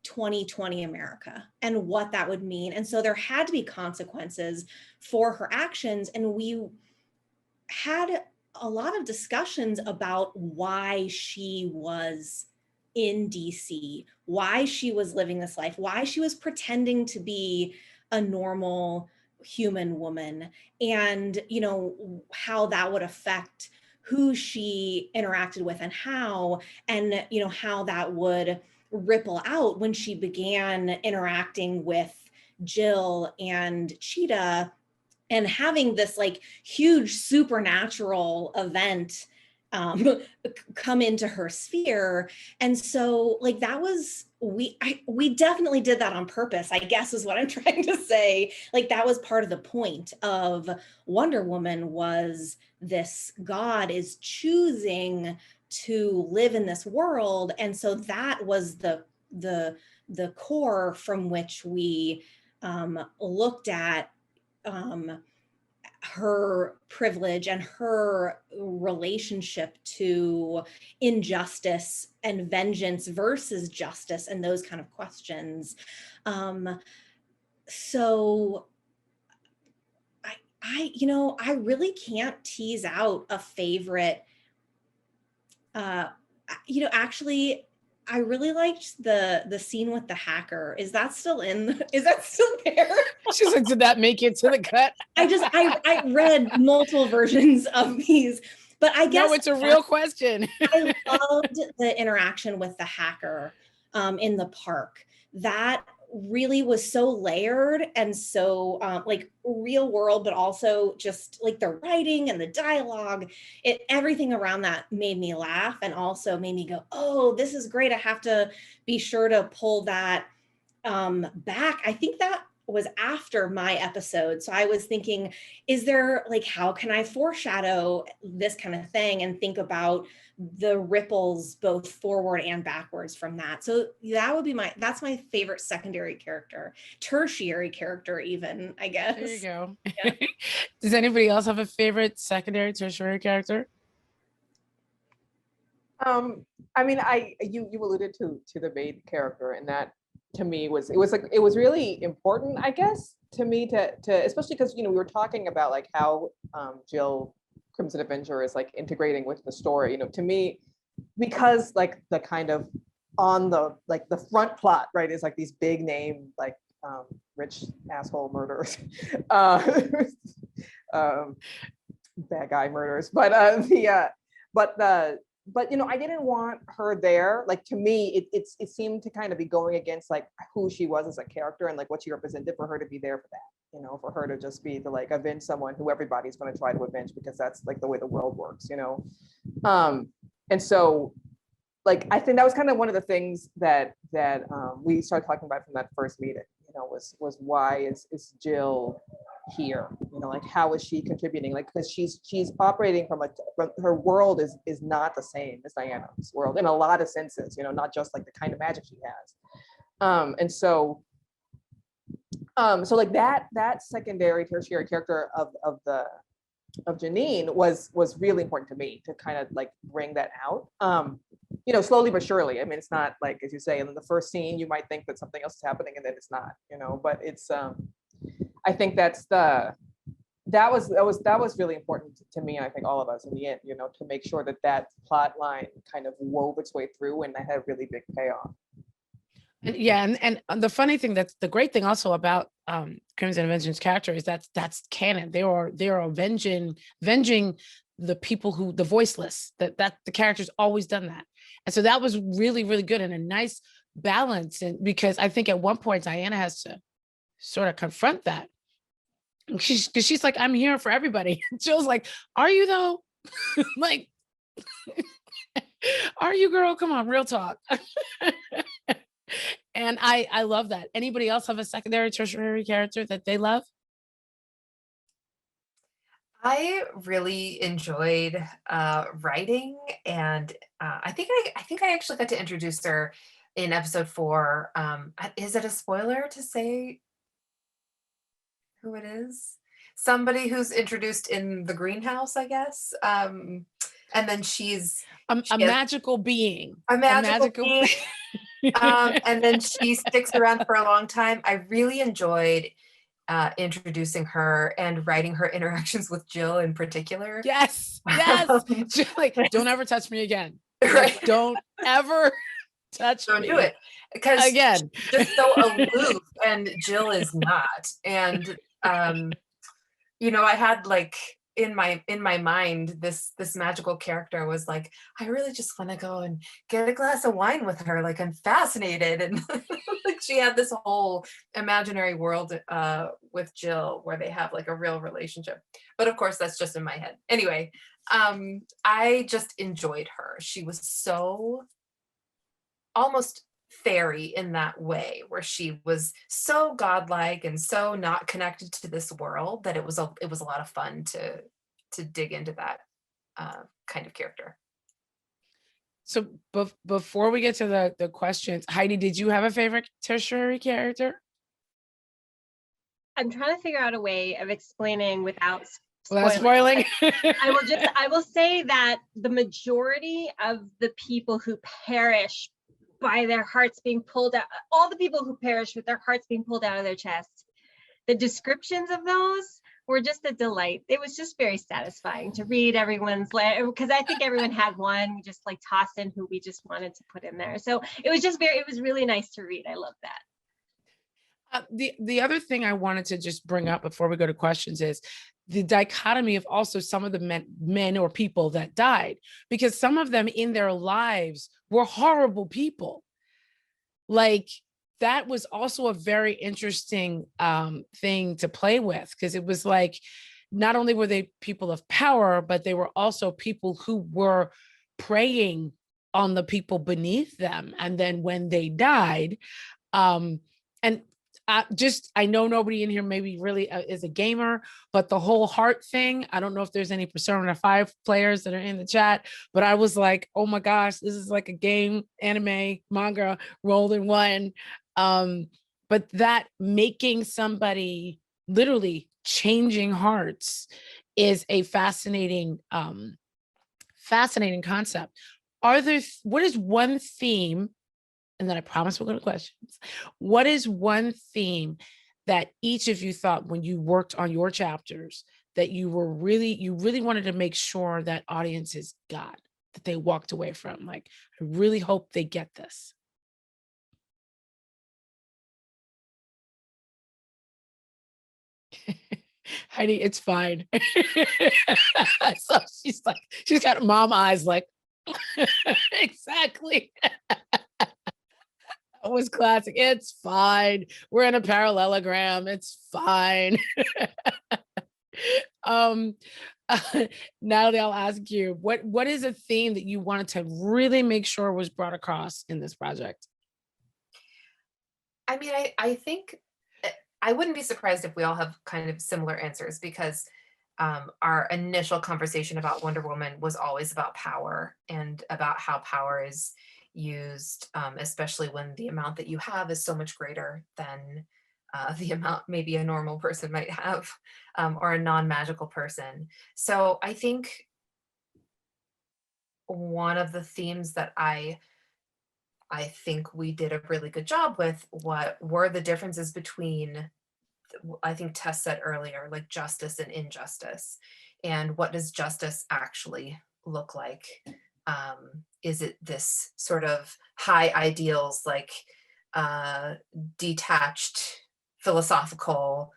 2020 America and what that would mean. And so there had to be consequences for her actions. And we had a lot of discussions about why she was in DC, why she was living this life, why she was pretending to be a normal human woman, and how that would affect who she interacted with and how, and how that would ripple out when she began interacting with Jill and Cheetah, and having this like huge supernatural event come into her sphere. And so like that was, we definitely did that on purpose, I guess is what I'm trying to say. Like that was part of the point of Wonder Woman, was this god is choosing to live in this world. And so that was the core from which we looked at her privilege and her relationship to injustice and vengeance versus justice, and those kind of questions. So I really can't tease out a favorite. Actually, I really liked the scene with the hacker. Is that still there? She's like, did that make it to the cut? I read multiple versions of these, but I guess no, it's a real question. I loved the interaction with the hacker in the park. That really was so layered and so like real world, but also just like the writing and the dialogue, everything around that made me laugh, and also made me go, oh, this is great. I have to be sure to pull that back. I think that was after my episode. So I was thinking, is there like, how can I foreshadow this kind of thing and think about the ripples both forward and backwards from that? So that would be that's my favorite secondary character, tertiary character even, I guess. There you go. Yeah. Does anybody else have a favorite secondary, tertiary character? I mean, you alluded to the maid character, and that to me it was really important, I guess, to me to especially because we were talking about like how Jill Crimson Avenger is like integrating with the story, to me, because like the kind of on the like the front plot, right, is like these big name like rich asshole murderers, uh, bad guy murders. But you know, I didn't want her there. Like, to me, it seemed to kind of be going against like who she was as a character and like what she represented, for her to be there for that. You know, for her to just be to like avenge someone who everybody's going to try to avenge because that's like the way the world works. You know, and so like I think that was kind of one of the things that we started talking about from that first meeting. You know, was why is Jill here? You know, like how is she contributing? Like, because she's operating from her world is not the same as Diana's world in a lot of senses. You know, not just like the kind of magic she has. And so like that secondary tertiary character of Janine was really important to me to kind of like bring that out. You know, slowly but surely. I mean, it's not like, as you say, in the first scene, you might think that something else is happening and then it's not, you know, but it's, I think that was really important to me. And I think all of us in the end, you know, to make sure that plot line kind of wove its way through and that had a really big payoff. And yeah, and the funny thing, that's the great thing also about Crimson Avenger's character is that's canon. They are avenging the people who, the voiceless, that the character's always done that. And so that was really, really good and a nice balance. And because I think at one point Diana has to sort of confront that. She's like, I'm here for everybody. Jill's like, are you though? Like, are you, girl? Come on, real talk. And I love that. Anybody else have a secondary, tertiary character that they love? I really enjoyed writing, and I think I actually got to introduce her in episode 4. Is it a spoiler to say who it is? Somebody who's introduced in the greenhouse, I guess. And then she's a magical being. A magical being. And then she sticks around for a long time. I really enjoyed introducing her and writing her interactions with Jill in particular. Yes. Jill, like, don't ever touch me again. Right. Like, don't ever touch me. Don't do it. Because again, she's just so aloof and Jill is not. And you know, I had like in my mind this magical character was like, I really just want to go and get a glass of wine with her. Like, I'm fascinated. And like she had this whole imaginary world with Jill where they have like a real relationship. But of course, that's just in my head. Anyway, I just enjoyed her. She was so almost fairy in that way, where she was so godlike and so not connected to this world that it was a lot of fun to dig into that kind of character. So before we get to the questions, Heidi, did you have a favorite tertiary character? I'm trying to figure out a way of explaining without spoiling. I will say that the majority of the people who perish by their hearts being pulled out, all the people who perish with their hearts being pulled out of their chest, the descriptions of those were just a delight. It was just very satisfying to read everyone's, because I think everyone had one. We just like tossed in who we just wanted to put in there. So it was really nice to read. I love that. The other thing I wanted to just bring up before we go to questions is the dichotomy of also some of the men or people that died, because some of them in their lives were horrible people. Like, that was also a very interesting thing to play with, because it was like, not only were they people of power, but they were also people who were preying on the people beneath them. And then when they died, I know nobody in here maybe really is a gamer, but the whole heart thing, I don't know if there's any Persona 5 players that are in the chat, but I was like, oh my gosh, this is like a game, anime, manga rolled in one. But that making somebody literally changing hearts is a fascinating concept. What is one theme? And then I promise we'll go to questions. What is one theme that each of you thought when you worked on your chapters that you really wanted to make sure that audiences got, that they walked away from? Like, I really hope they get this. Heidi, it's fine. So she's like, she's got mom eyes like, exactly. It was classic. It's fine. We're in a parallelogram. It's fine. um, Natalie, I'll ask you, what is a theme that you wanted to really make sure was brought across in this project? I mean, I think I wouldn't be surprised if we all have kind of similar answers, because our initial conversation about Wonder Woman was always about power and about how power is used, especially when the amount that you have is so much greater than the amount maybe a normal person might have, or a non-magical person. So I think one of the themes that I think we did a really good job with, what were the differences between, I think Tess said earlier, like justice and injustice, and what does justice actually look like? Is it this sort of high ideals, like detached philosophical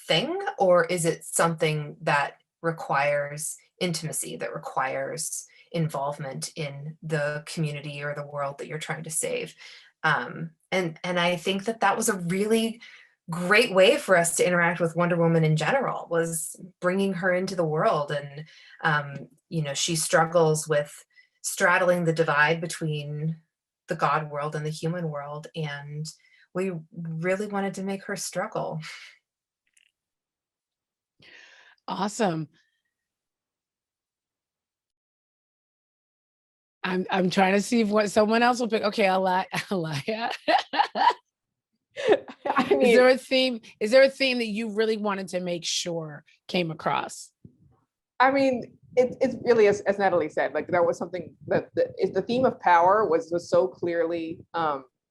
thing, or is it something that requires intimacy, that requires involvement in the community or the world that you're trying to save? And I think that was a really great way for us to interact with Wonder Woman in general, was bringing her into the world. And you know, she struggles with straddling the divide between the God world and the human world, and we really wanted to make her struggle. Awesome. I'm trying to see if what someone else will pick. Okay, Alaya. I mean, Is there a theme? Is there a theme that you really wanted to make sure came across? I mean, it's really, as Natalie said, like that was something that the theme of power was so clearly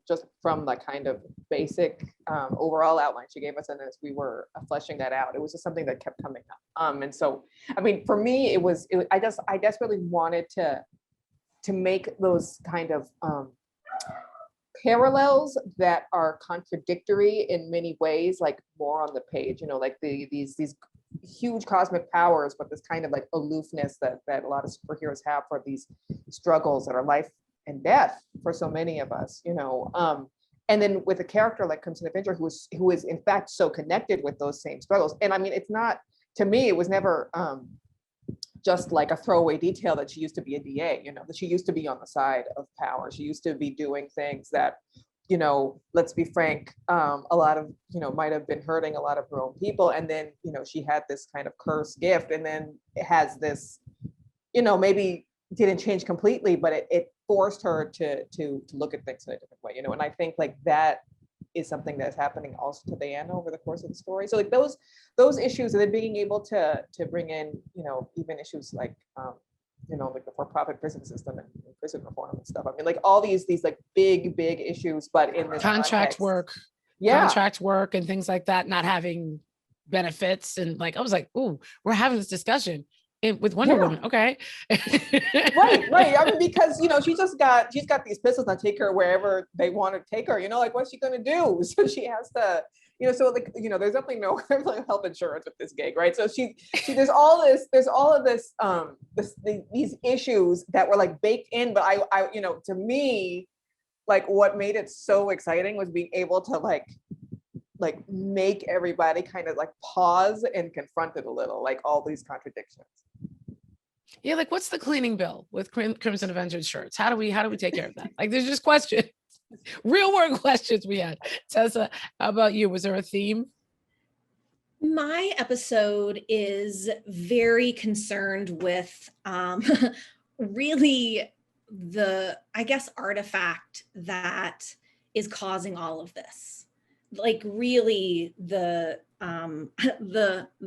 just from the kind of basic overall outline she gave us, and as we were fleshing that out, it was just something that kept coming up. And so, I mean, for me, I desperately wanted to make those kind of parallels that are contradictory in many ways, like more on the page, you know, like these huge cosmic powers, but this kind of like aloofness that a lot of superheroes have for these struggles that are life and death for so many of us, you know. And then with a character like Crimson Avenger, who is in fact so connected with those same struggles. And I mean, it's not, to me, it was never just like a throwaway detail that she used to be a DA, you know, that she used to be on the side of power. She used to be doing things that, you know, let's be frank, a lot of, you know, might have been hurting a lot of her own people. And then, you know, she had this kind of cursed gift, and then it has this, you know, maybe didn't change completely, but it forced her to look at things in a different way, you know. And I think like that is something that's happening also to the end over the course of the story. So like those issues, and then being able to bring in, you know, even issues like you know, like the for-profit prison system and prison reform and stuff. I mean, like all these like big issues, but in this Contract work and things like that, not having benefits. And like, I was like, ooh, we're having this discussion with Wonder Woman. Okay. right. I mean, because, you know, she's got these pistols that take her wherever they want to take her, you know, like what's she going to do? So she has to, you know, so like, you know, there's definitely no health insurance with this gig, right? So she there's all of this these issues that were like baked in, but I you know, to me, like what made it so exciting was being able to like make everybody kind of like pause and confront it a little, like all these contradictions. Yeah, like what's the cleaning bill with Crimson Avenger shirts? How do we take care of that? Like there's just questions. Real world questions we had. Tessa, how about you? Was there a theme? My episode is very concerned with really the, I guess, artifact that is causing all of this. Like really the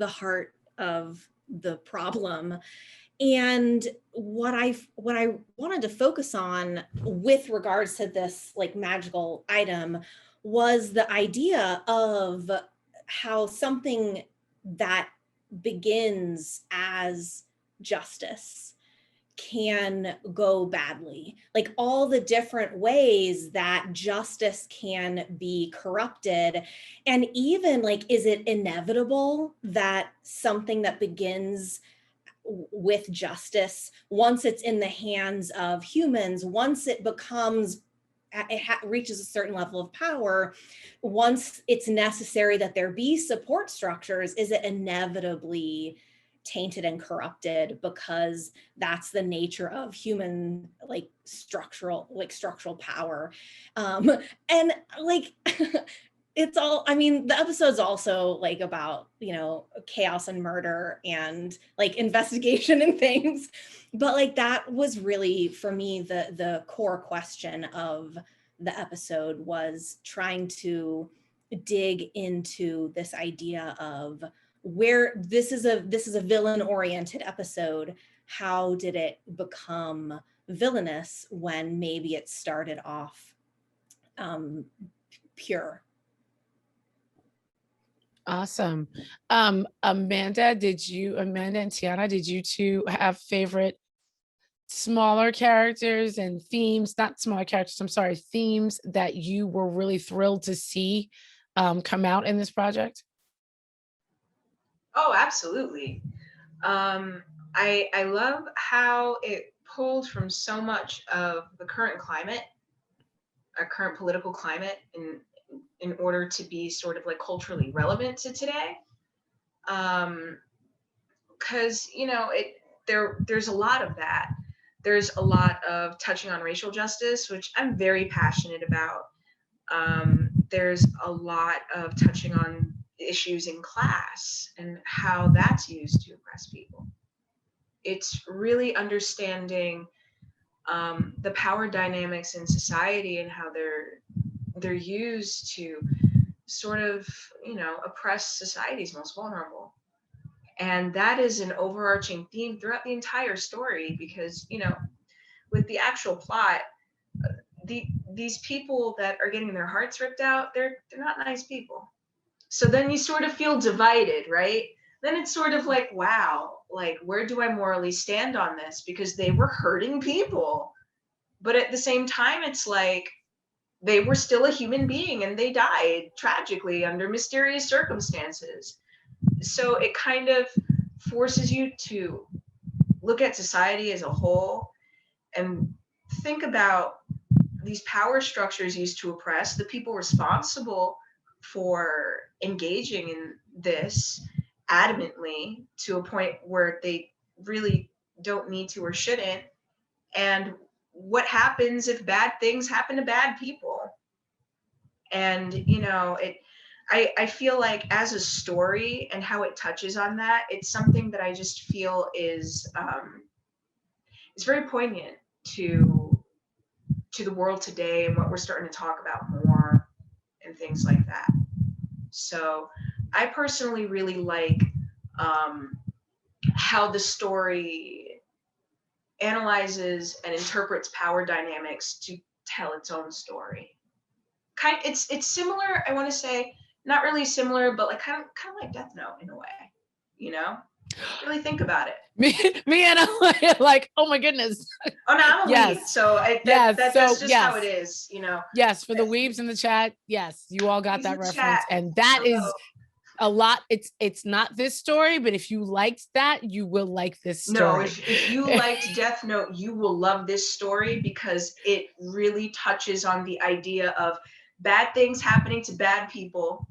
heart of the problem. And what I wanted to focus on with regards to this like magical item was the idea of how something that begins as justice can go badly, like all the different ways that justice can be corrupted. And even like, is it inevitable that something that begins with justice, once it's in the hands of humans, once it becomes, reaches a certain level of power, once it's necessary that there be support structures, is it inevitably tainted and corrupted, because that's the nature of human like structural power. And like it's all, I mean, the episode's also like about, you know, chaos and murder and like investigation and things, but like that was really for me the core question of the episode, was trying to dig into this idea of where this is a villain oriented episode. How did it become villainous when maybe it started off pure? Awesome. Amanda and Tiana, did you two have favorite smaller characters and themes, not smaller characters, I'm sorry, themes that you were really thrilled to see come out in this project? Oh, absolutely. I love how it pulled from so much of the current climate, our current political climate, in order to be sort of like culturally relevant to today. Because you know, there's a lot of that. There's a lot of touching on racial justice, which I'm very passionate about. There's a lot of touching on issues in class and how that's used to oppress people. It's really understanding the power dynamics in society and how they're used to sort of, you know, oppress society's most vulnerable. And that is an overarching theme throughout the entire story, because, you know, with the actual plot, these people that are getting their hearts ripped out, they're not nice people. So then you sort of feel divided, right? Then it's sort of like, wow, like, where do I morally stand on this? Because they were hurting people. But at the same time, it's like, they were still a human being and they died tragically under mysterious circumstances. So it kind of forces you to look at society as a whole and think about these power structures used to oppress the people responsible for engaging in this adamantly to a point where they really don't need to or shouldn't. And what happens if bad things happen to bad people? And, you know, I feel like as a story and how it touches on that, it's something that I just feel is very poignant to the world today and what we're starting to talk about more and things like that. So I personally really like how the story analyzes and interprets power dynamics to tell its own story. It's similar, I want to say, not really similar, but like kind of like Death Note in a way, you know? Really think about it. Me and I'm like, oh my goodness. Oh no, I'm a Yes. weeb, so that's just how it is, you know. Yes, for the weebs in the chat, yes, you all got Weebs that in the reference, chat. and that Hello. is a lot. It's not this story, but if you liked that, you will like this story. No, if you liked Death Note, you will love this story, because it really touches on the idea of bad things happening to bad people,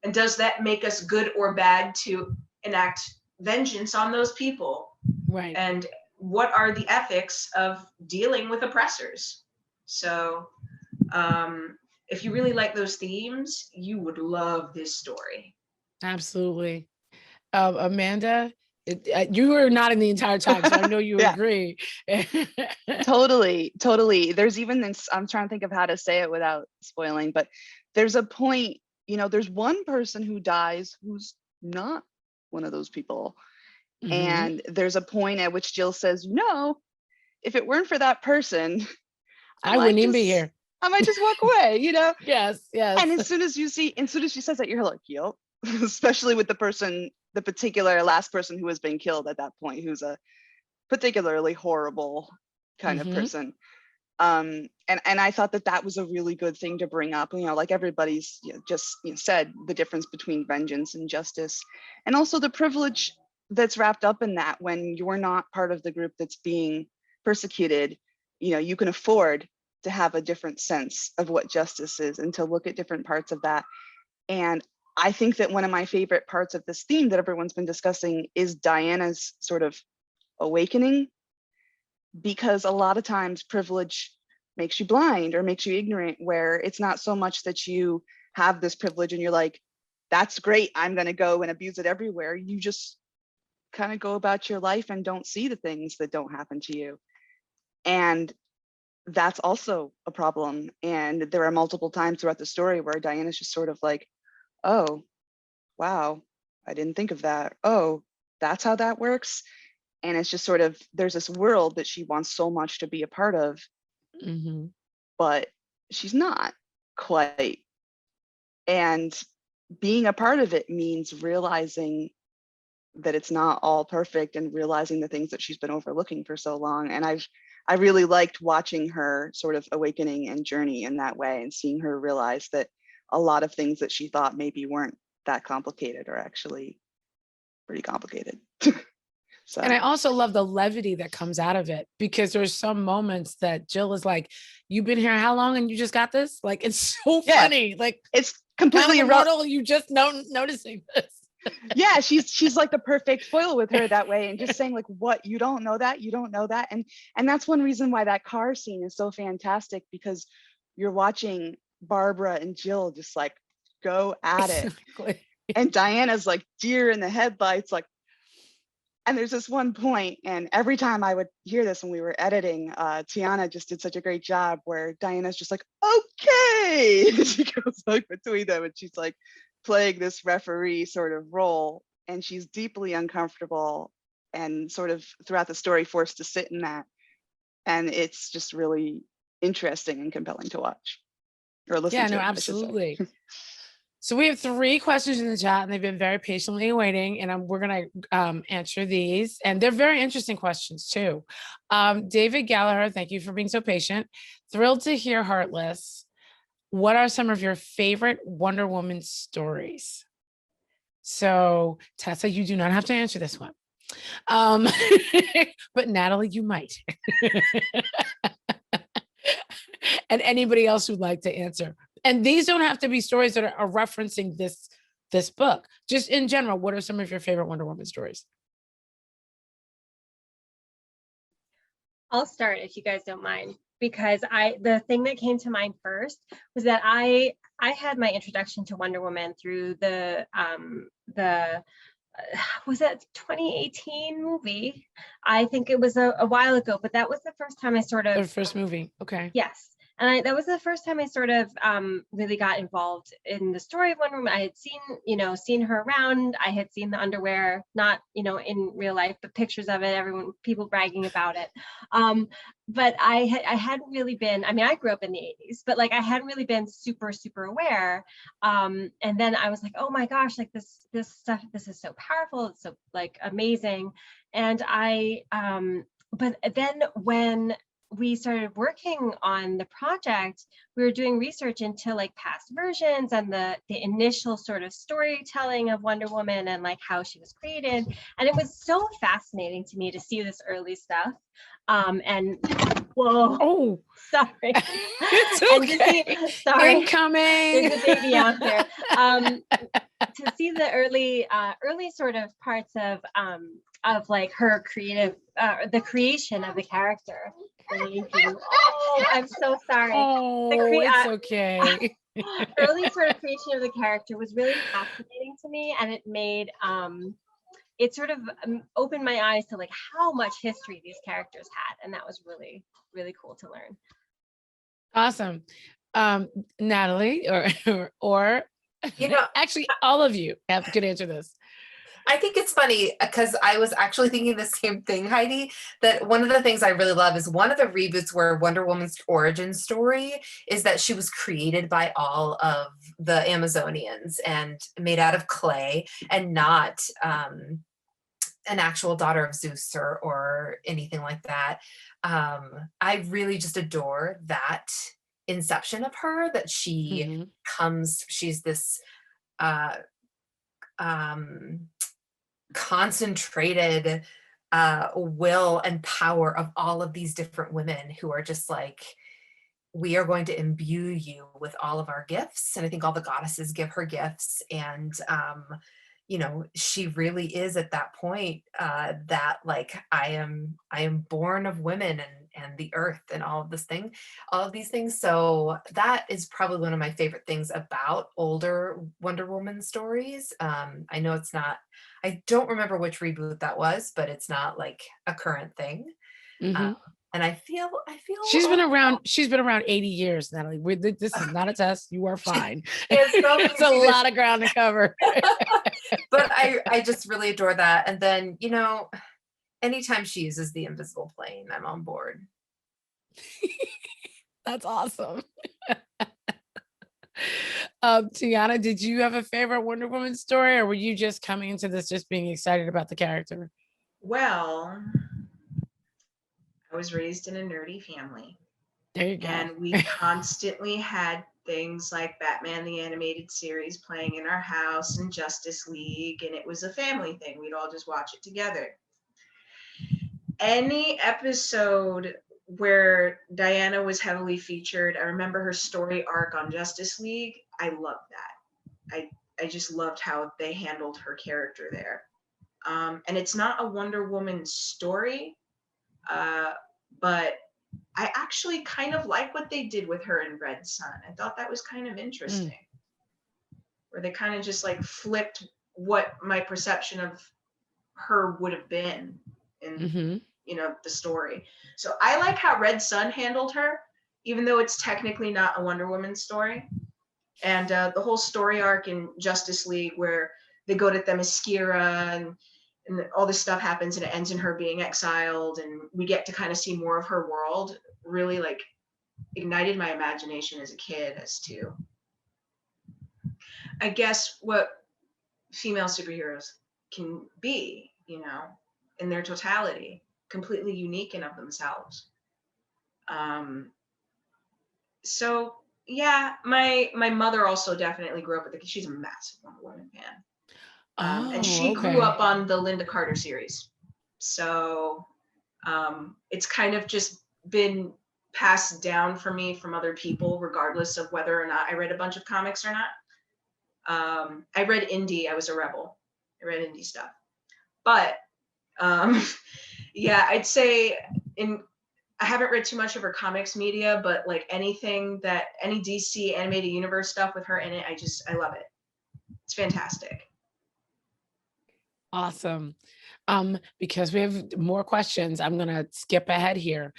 and does that make us good or bad to enact vengeance on those people? Right. And what are the ethics of dealing with oppressors? So if you really like those themes, you would love this story. Absolutely. Amanda, you were not in the entire time, so I know you Yeah. agree. Totally. There's even this, I'm trying to think of how to say it without spoiling, but there's a point, you know, there's one person who dies who's not one of those people. Mhm. And there's a point at which Jill says, you know, if it weren't for that person, I wouldn't even be here. I might just walk away, you know? Yes. And as soon as she says that, you're like, yep. Especially with the particular last person who has been killed at that point, who's a particularly horrible kind of person. And I thought that was a really good thing to bring up, like everybody's just said, the difference between vengeance and justice, and also the privilege that's wrapped up in that. When you're not part of the group that's being persecuted, you can afford to have a different sense of what justice is and to look at different parts of that. And I think that one of my favorite parts of this theme that everyone's been discussing is Diana's sort of awakening, because a lot of times privilege makes you blind or makes you ignorant, where it's not so much that you have this privilege and you're like, that's great, I'm going to go and abuse it everywhere. You just kind of go about your life and don't see the things that don't happen to you. And that's also a problem. And there are multiple times throughout the story where Diana's just sort of like, oh, wow, I didn't think of that. Oh, that's how that works. And it's just sort of, there's this world that she wants so much to be a part of, but she's not quite. And being a part of it means realizing that it's not all perfect and realizing the things that she's been overlooking for so long. And I really liked watching her sort of awakening and journey in that way, and seeing her realize that a lot of things that she thought maybe weren't that complicated are actually pretty complicated. So. And I also love the levity that comes out of it, because there's some moments that Jill is like, you've been here how long and you just got this? Like, it's so funny. Like, it's completely irrelevant. You just noticing this. Yeah, she's like the perfect foil with her that way, and just saying like, what, you don't know that, and that's one reason why that car scene is so fantastic, because you're watching Barbara and Jill just like go at it. Exactly. And Diana's like deer in the headlights, like. And there's this one point, and every time I would hear this when we were editing, Tiana just did such a great job where Diana's just like, okay. She goes like between them and she's like playing this referee sort of role, and she's deeply uncomfortable and sort of throughout the story forced to sit in that. And it's just really interesting and compelling to watch or listen to. Yeah, no, absolutely. So we have 3 questions in the chat, and they've been very patiently waiting, and we're going to answer these. And they're very interesting questions too. David Gallagher, thank you for being so patient. Thrilled to hear Heartless. What are some of your favorite Wonder Woman stories? So Tessa, you do not have to answer this one. But Natalie, you might. And anybody else who'd like to answer. And these don't have to be stories that are referencing this book. Just in general, what are some of your favorite Wonder Woman stories? I'll start if you guys don't mind, because the thing that came to mind first was that I had my introduction to Wonder Woman through the was that 2018 movie? I think it was a while ago, but that was the first time I sort of. The first movie, okay. Yes. And that was the first time I sort of really got involved in the story of Wonder Woman. I had seen her around. I had seen the underwear, not, in real life, but pictures of it, people bragging about it. But I hadn't really been, I grew up in the 80s, but like I hadn't really been super, super aware. And then I was like, oh my gosh, like this stuff, this is so powerful. It's so like amazing. And but then when we started working on the project, we were doing research into like past versions and the initial sort of storytelling of Wonder Woman and like how she was created. And it was so fascinating to me to see this early stuff. And whoa, oh, sorry. It's okay. Sorry. Incoming. There's a baby out there. To see the early sort of parts of like her creative, the creation of the character. Oh, I'm so sorry. Oh, it's okay. Early sort of creation of the character was really fascinating to me, and it made it sort of opened my eyes to like how much history these characters had, and that was really, really cool to learn. Awesome. Natalie, or actually all of you could answer this. I think it's funny because I was actually thinking the same thing, Heidi, that one of the things I really love is one of the reboots where Wonder Woman's origin story is that she was created by all of the Amazonians and made out of clay and not an actual daughter of Zeus or anything like that. I really just adore that inception of her, that she she's this concentrated will and power of all of these different women who are just like, we are going to imbue you with all of our gifts. And I think all the goddesses give her gifts. And, you know, she really is at that point that like, I am born of women and the earth and all of these things. So that is probably one of my favorite things about older Wonder Woman stories. I know it's not, I don't remember which reboot that was, but it's not like a current thing. And I feel she's been around 80 years, Natalie. This is not a test. You are fine. It's a lot of ground to cover. But I just really adore that. And then, you know, anytime she uses the invisible plane, I'm on board. That's awesome. Tiana, did you have a favorite Wonder Woman story, or were you just coming into this just being excited about the character? Well, I was raised in a nerdy family. There you go. And we constantly had things like Batman the Animated Series playing in our house and Justice League, and it was a family thing. We'd all just watch it together. Any episode where Diana was heavily featured, I remember her story arc on Justice League. I loved that. I just loved how they handled her character there. And it's not a Wonder Woman story, but I actually kind of like what they did with her in Red Sun. I thought that was kind of interesting, where they kind of just like flipped what my perception of her would have been in, you know, the story. So I like how Red Sun handled her, even though it's technically not a Wonder Woman story. And the whole story arc in Justice League where they go to Themyscira and all this stuff happens and it ends in her being exiled, and we get to kind of see more of her world, really like ignited my imagination as a kid as to, I guess, what female superheroes can be, you know, in their totality, completely unique and of themselves. So yeah, my mother also definitely grew up with she's a massive Wonder Woman fan. And she grew up on the Linda Carter series. So it's kind of just been passed down for me from other people, regardless of whether or not I read a bunch of comics or not. I read indie, I was a rebel. I read indie stuff. But yeah, I'd say I haven't read too much of her comics media, but like any DC animated universe stuff with her in it, I love it. It's fantastic. Awesome. Because we have more questions, I'm going to skip ahead here.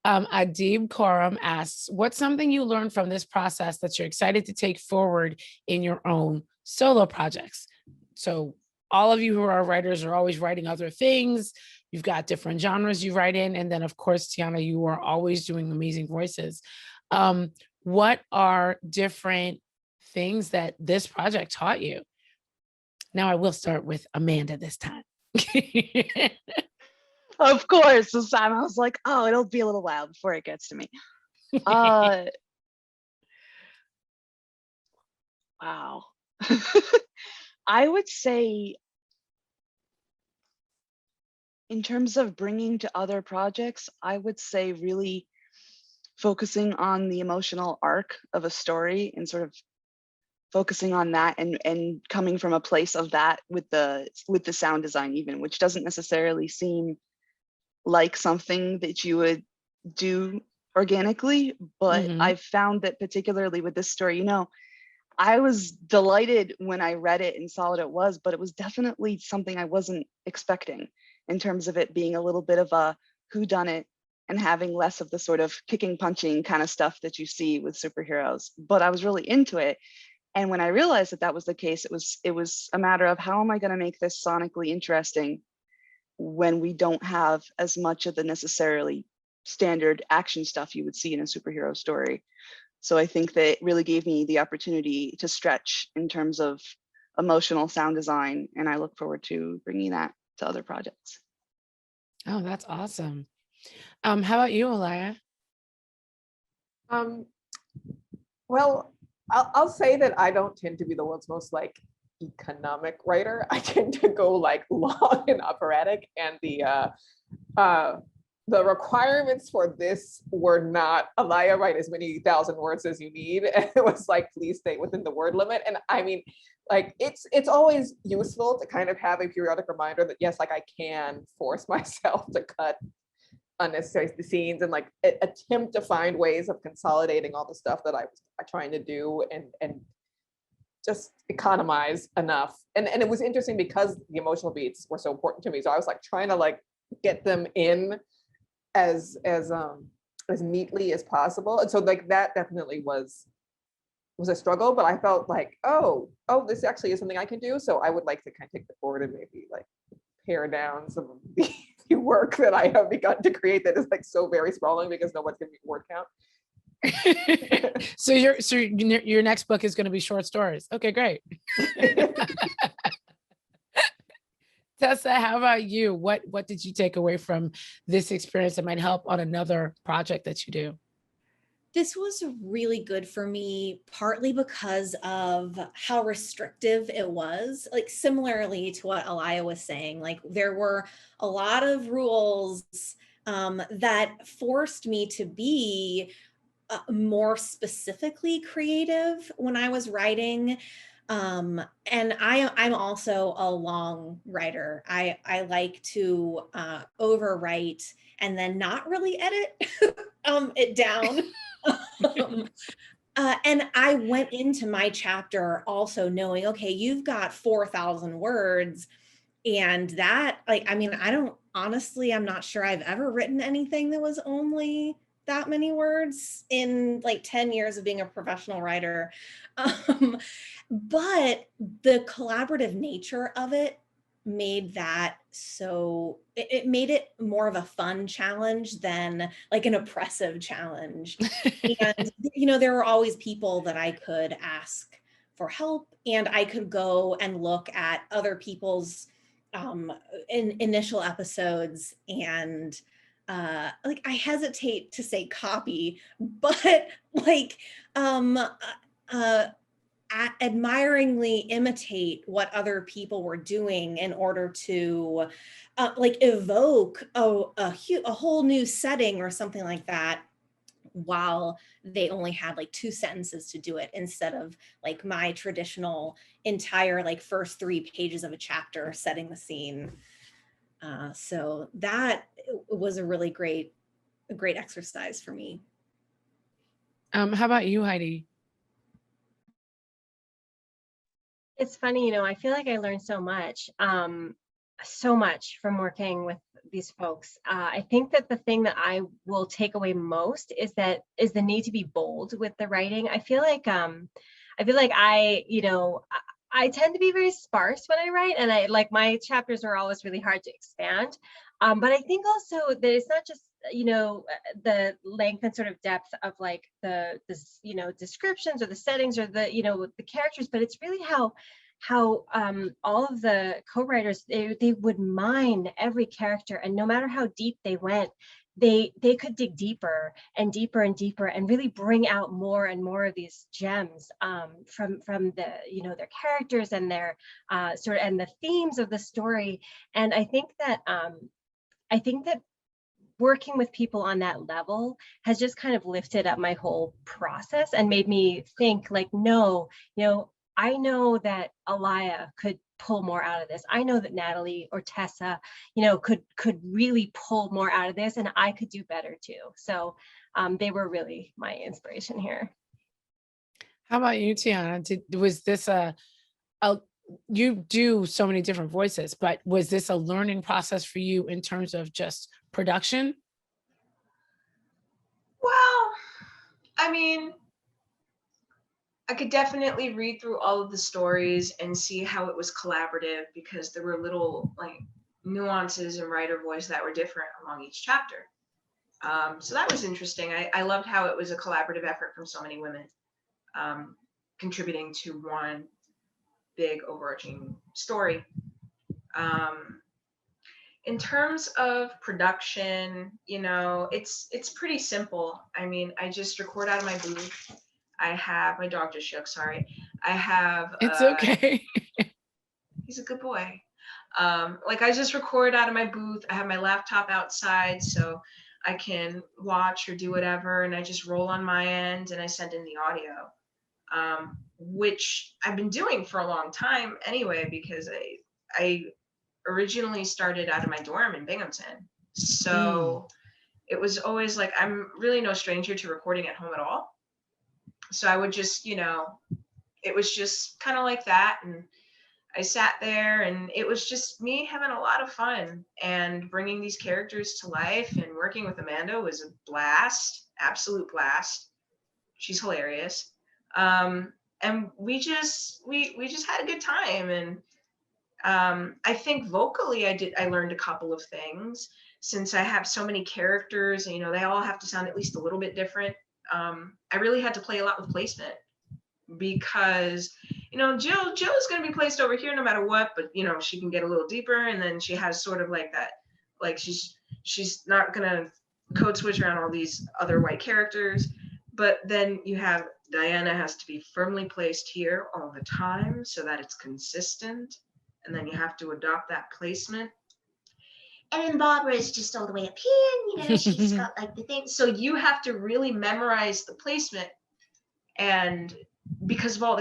Adib Koram asks, what's something you learned from this process that you're excited to take forward in your own solo projects? So all of you who are writers are always writing other things. You've got different genres you write in. And then of course, Tiana, you are always doing amazing voices. What are different things that this project taught you? Now I will start with Amanda this time. Of course, this time I was like, oh, it'll be a little while before it gets to me. Wow. I would say in terms of bringing to other projects, I would say really focusing on the emotional arc of a story and sort of focusing on that and coming from a place of that with the sound design even, which doesn't necessarily seem like something that you would do organically, but I've found that particularly with this story, you know, I was delighted when I read it and saw what it was, but it was definitely something I wasn't expecting in terms of it being a little bit of a whodunit and having less of the sort of kicking, punching kind of stuff that you see with superheroes. But I was really into it. And when I realized that that was the case, it was a matter of how am I going to make this sonically interesting when we don't have as much of the necessarily standard action stuff you would see in a superhero story. So I think that it really gave me the opportunity to stretch in terms of emotional sound design, and I look forward to bringing that to other projects. Oh, that's awesome. How about you, Alaya? Well, I'll say that I don't tend to be the world's most like economic writer. I tend to go like long and operatic, and the requirements for this were not, Alaya, write as many thousand words as you need. And it was like, please stay within the word limit. And I mean, like, it's always useful to kind of have a periodic reminder that yes, like I can force myself to cut unnecessary scenes and like attempt to find ways of consolidating all the stuff that I was trying to do and just economize enough. And it was interesting because the emotional beats were so important to me. So I was like trying to like get them in as neatly as possible. And so like that definitely was a struggle, but I felt like, oh, this actually is something I can do. So I would like to kind of take the forward and maybe like pare down some of the work that I have begun to create that is like so very sprawling because no one's gonna be word count. So your next book is going to be short stories. Okay, great. Tessa, how about you? What did you take away from this experience that might help on another project that you do? This was really good for me, partly because of how restrictive it was. Like similarly to what Alaya was saying, like there were a lot of rules that forced me to be more specifically creative when I was writing. And I'm also a long writer. I like to overwrite and then not really edit it down. And I went into my chapter also knowing, okay, you've got 4,000 words. And that, like, I mean, I'm not sure I've ever written anything that was only that many words in like 10 years of being a professional writer. But the collaborative nature of it made that so it made it more of a fun challenge than like an oppressive challenge. And there were always people that I could ask for help, and I could go and look at other people's initial episodes and like I hesitate to say copy, but like admiringly imitate what other people were doing in order to like evoke a whole new setting or something like that, while they only had like 2 sentences to do it instead of like my traditional entire like first 3 pages of a chapter setting the scene. So that was a really great exercise for me. How about you, Heidi? It's funny, I feel like I learned so much from working with these folks. I think that the thing that I will take away most is the need to be bold with the writing. I feel like I tend to be very sparse when I write, and I like my chapters are always really hard to expand. But I think also that it's not just the length and sort of depth of like the descriptions or the settings or the characters, but it's really how all of the co-writers they would mine every character, and no matter how deep they went, they could dig deeper and deeper and deeper and really bring out more and more of these gems from the their characters and their and the themes of the story. And I think that working with people on that level has just kind of lifted up my whole process and made me think like, no, I know that Alaya could pull more out of this. I know that Natalie or Tessa, could really pull more out of this, and I could do better too. So they were really my inspiration here. How about you, Tiana? Was this you do so many different voices, but was this a learning process for you in terms of just production? Well, I mean, I could definitely read through all of the stories and see how it was collaborative, because there were little like nuances in writer voice that were different along each chapter. So that was interesting. I loved how it was a collaborative effort from so many women contributing to one big overarching story. In terms of production, it's pretty simple. I mean, I just record out of my booth. I have my dog just shook. Sorry. I have. It's okay. He's a good boy. Like I just record out of my booth. I have my laptop outside, so I can watch or do whatever, and I just roll on my end and I send in the audio, which I've been doing for a long time anyway, because I originally started out of my dorm in Binghamton. So it was always like, I'm really no stranger to recording at home at all. So I would just, it was just kind of like that. And I sat there and it was just me having a lot of fun and bringing these characters to life, and working with Amanda was a blast, absolute blast. She's hilarious. And we just had a good time. And I think vocally I learned a couple of things, since I have so many characters and, they all have to sound at least a little bit different. I really had to play a lot with placement, because, Jill's going to be placed over here no matter what, but, she can get a little deeper, and then she has sort of like that, like she's not going to code switch around all these other white characters. But then you have Diana has to be firmly placed here all the time so that it's consistent. And then you have to adopt that placement. And then Barbara is just all the way up here, she's got like the thing. So you have to really memorize the placement, and because of all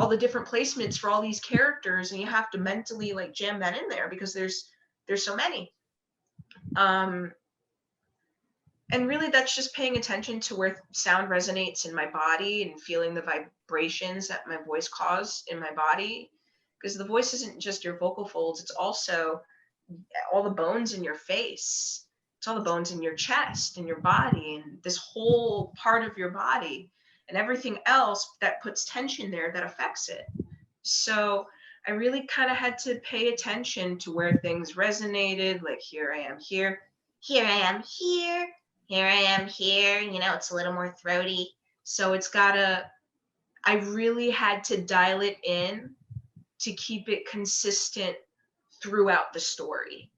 the different placements for all these characters, and you have to mentally like jam that in there, because there's so many. And really that's just paying attention to where sound resonates in my body and feeling the vibrations that my voice causes in my body. Because the voice isn't just your vocal folds, it's also all the bones in your face. It's all the bones in your chest and your body, and this whole part of your body, and everything else that puts tension there that affects it. So I really kind of had to pay attention to where things resonated, like here I am here, here I am here, here I am here, it's a little more throaty. So I really had to dial it in to keep it consistent throughout the story.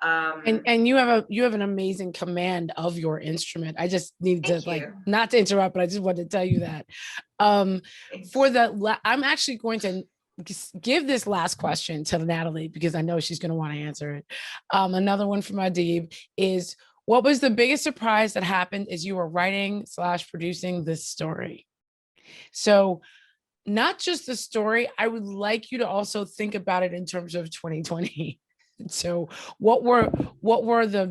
And you have an amazing command of your instrument. I just need to not to interrupt, but I just wanted to tell you that. I'm actually going to give this last question to Natalie, because I know she's going to want to answer it. Another one from Adib is, what was the biggest surprise that happened as you were writing / producing this story? So not just the story, I would like you to also think about it in terms of 2020. So what were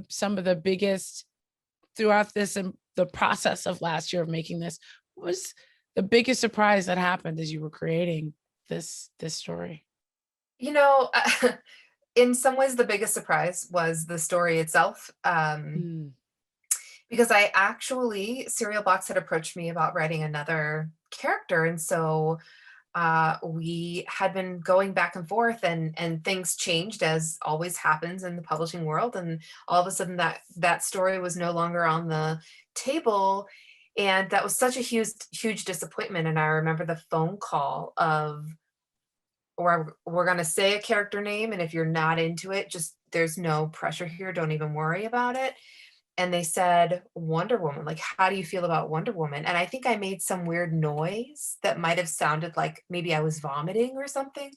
some of the biggest throughout this and the process of last year of making this? What was the biggest surprise that happened as you were creating this story? In some ways, the biggest surprise was the story itself. Because Serial Box had approached me about writing another character. And so we had been going back and forth, and things changed, as always happens in the publishing world. And all of a sudden that story was no longer on the table. And that was such a huge disappointment. And I remember the phone call of, or we're going to say a character name, and if you're not into it, just, there's no pressure here, don't even worry about it. And they said Wonder Woman, like, how do you feel about Wonder Woman? And I think I made some weird noise that might have sounded like maybe I was vomiting or something,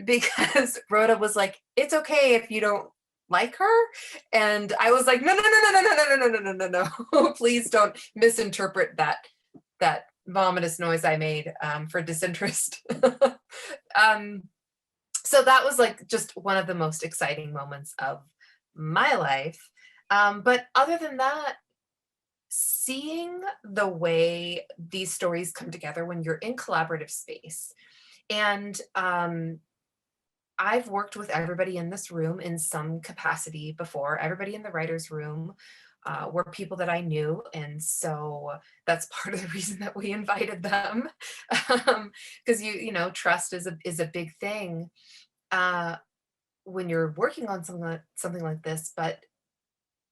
because Rhoda was like, it's okay if you don't like her. And I was like, no, please don't misinterpret that vomitous noise I made for disinterest. So that was like just one of the most exciting moments of my life. But other than that, seeing the way these stories come together when you're in collaborative space, and I've worked with everybody in this room in some capacity before. Everybody in the writer's room were people that I knew, and so that's part of the reason that we invited them, because trust is a big thing when you're working on something like this. But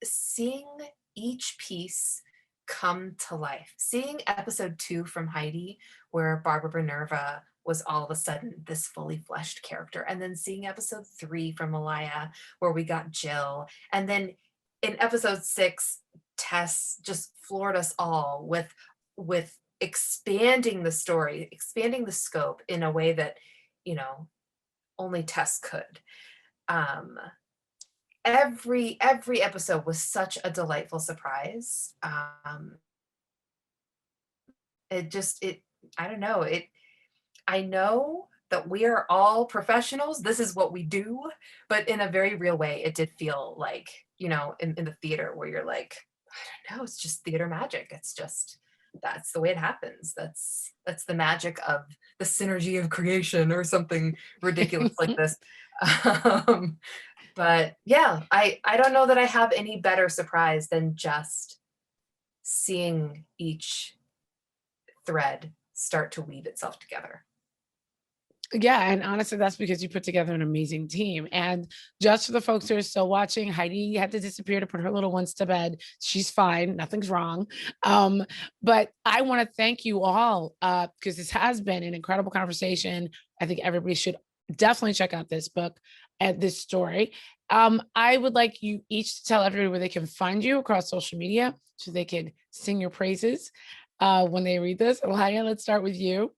seeing each piece come to life, seeing episode 2 from Heidi, where Barbara Minerva was all of a sudden this fully fleshed character. And then seeing episode 3 from Alaya, where we got Jill. And then in episode 6, Tess just floored us all with expanding the story, expanding the scope in a way that, you know, only Tess could. Every episode was such a delightful surprise. I don't know, I know that we are all professionals. This is what we do, but in a very real way, it did feel like, you know, in the theater where you're like, I don't know, it's just theater magic. It's just, that's the way it happens. That's the magic of the synergy of creation or something ridiculous like this. But yeah, I don't know that I have any better surprise than just seeing each thread start to weave itself together. Yeah, and honestly, that's because you put together an amazing team. And just for the folks who are still watching, Heidi had to disappear to put her little ones to bed. She's fine, nothing's wrong. But I want to thank you all because this has been an incredible conversation. I think everybody should definitely check out this book and this story. I would like you each to tell everybody where they can find you across social media so they can sing your praises when they read this. Alaya, let's start with you.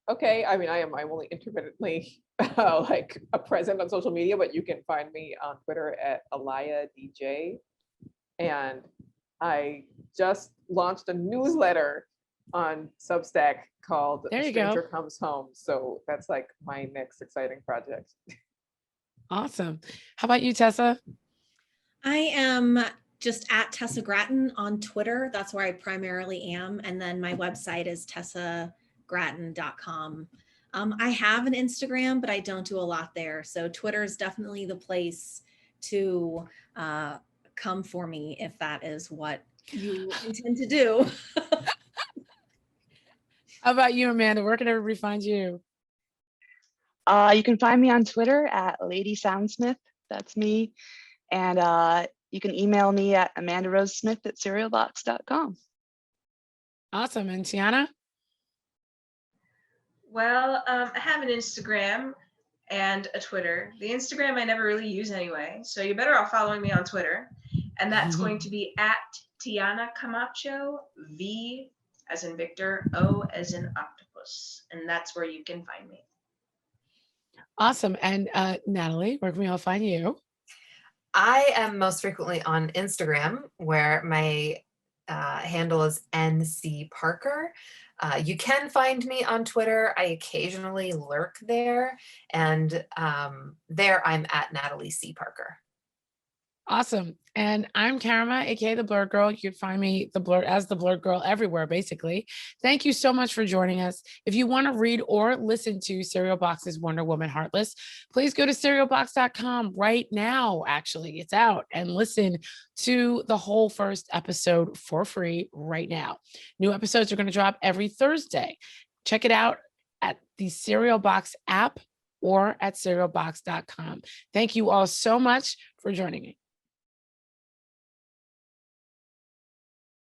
Okay, I mean, I'm only intermittently like a present on social media, but you can find me on Twitter at Alaya DJ. And I just launched a newsletter on Substack called There A you go. Stranger Comes Home. So that's like my next exciting project. Awesome. How about you, Tessa? I am just at Tessa Gratton on Twitter. That's where I primarily am. And then my website is tessagratton.com. I have an Instagram, but I don't do a lot there. So Twitter is definitely the place to come for me if that is what you intend to do. How about you, Amanda? Where can everybody find you? You can find me on Twitter at Lady Soundsmith. That's me. And you can email me at amandarosesmith@serialbox.com. Awesome. And Tiana? Well, I have an Instagram and a Twitter. The Instagram I never really use anyway, so you're better off following me on Twitter. And that's going to be at Tiana Camacho, V as in Victor, O as in octopus. And that's where you can find me. Awesome. And Natalie, where can we all find you? I am most frequently on Instagram, where my handle is NC Parker. You can find me on Twitter. I occasionally lurk there, and there I'm at Natalie C. Parker. Awesome. And I'm Karama, aka the Blurred Girl. You can find me the Blurred Girl everywhere, basically. Thank you so much for joining us. If you want to read or listen to Serial Box's Wonder Woman Heartless, please go to serialbox.com right now. Actually, it's out, and listen to the whole first episode for free right now. New episodes are going to drop every Thursday. Check it out at the Serial Box app or at serialbox.com. Thank you all so much for joining me.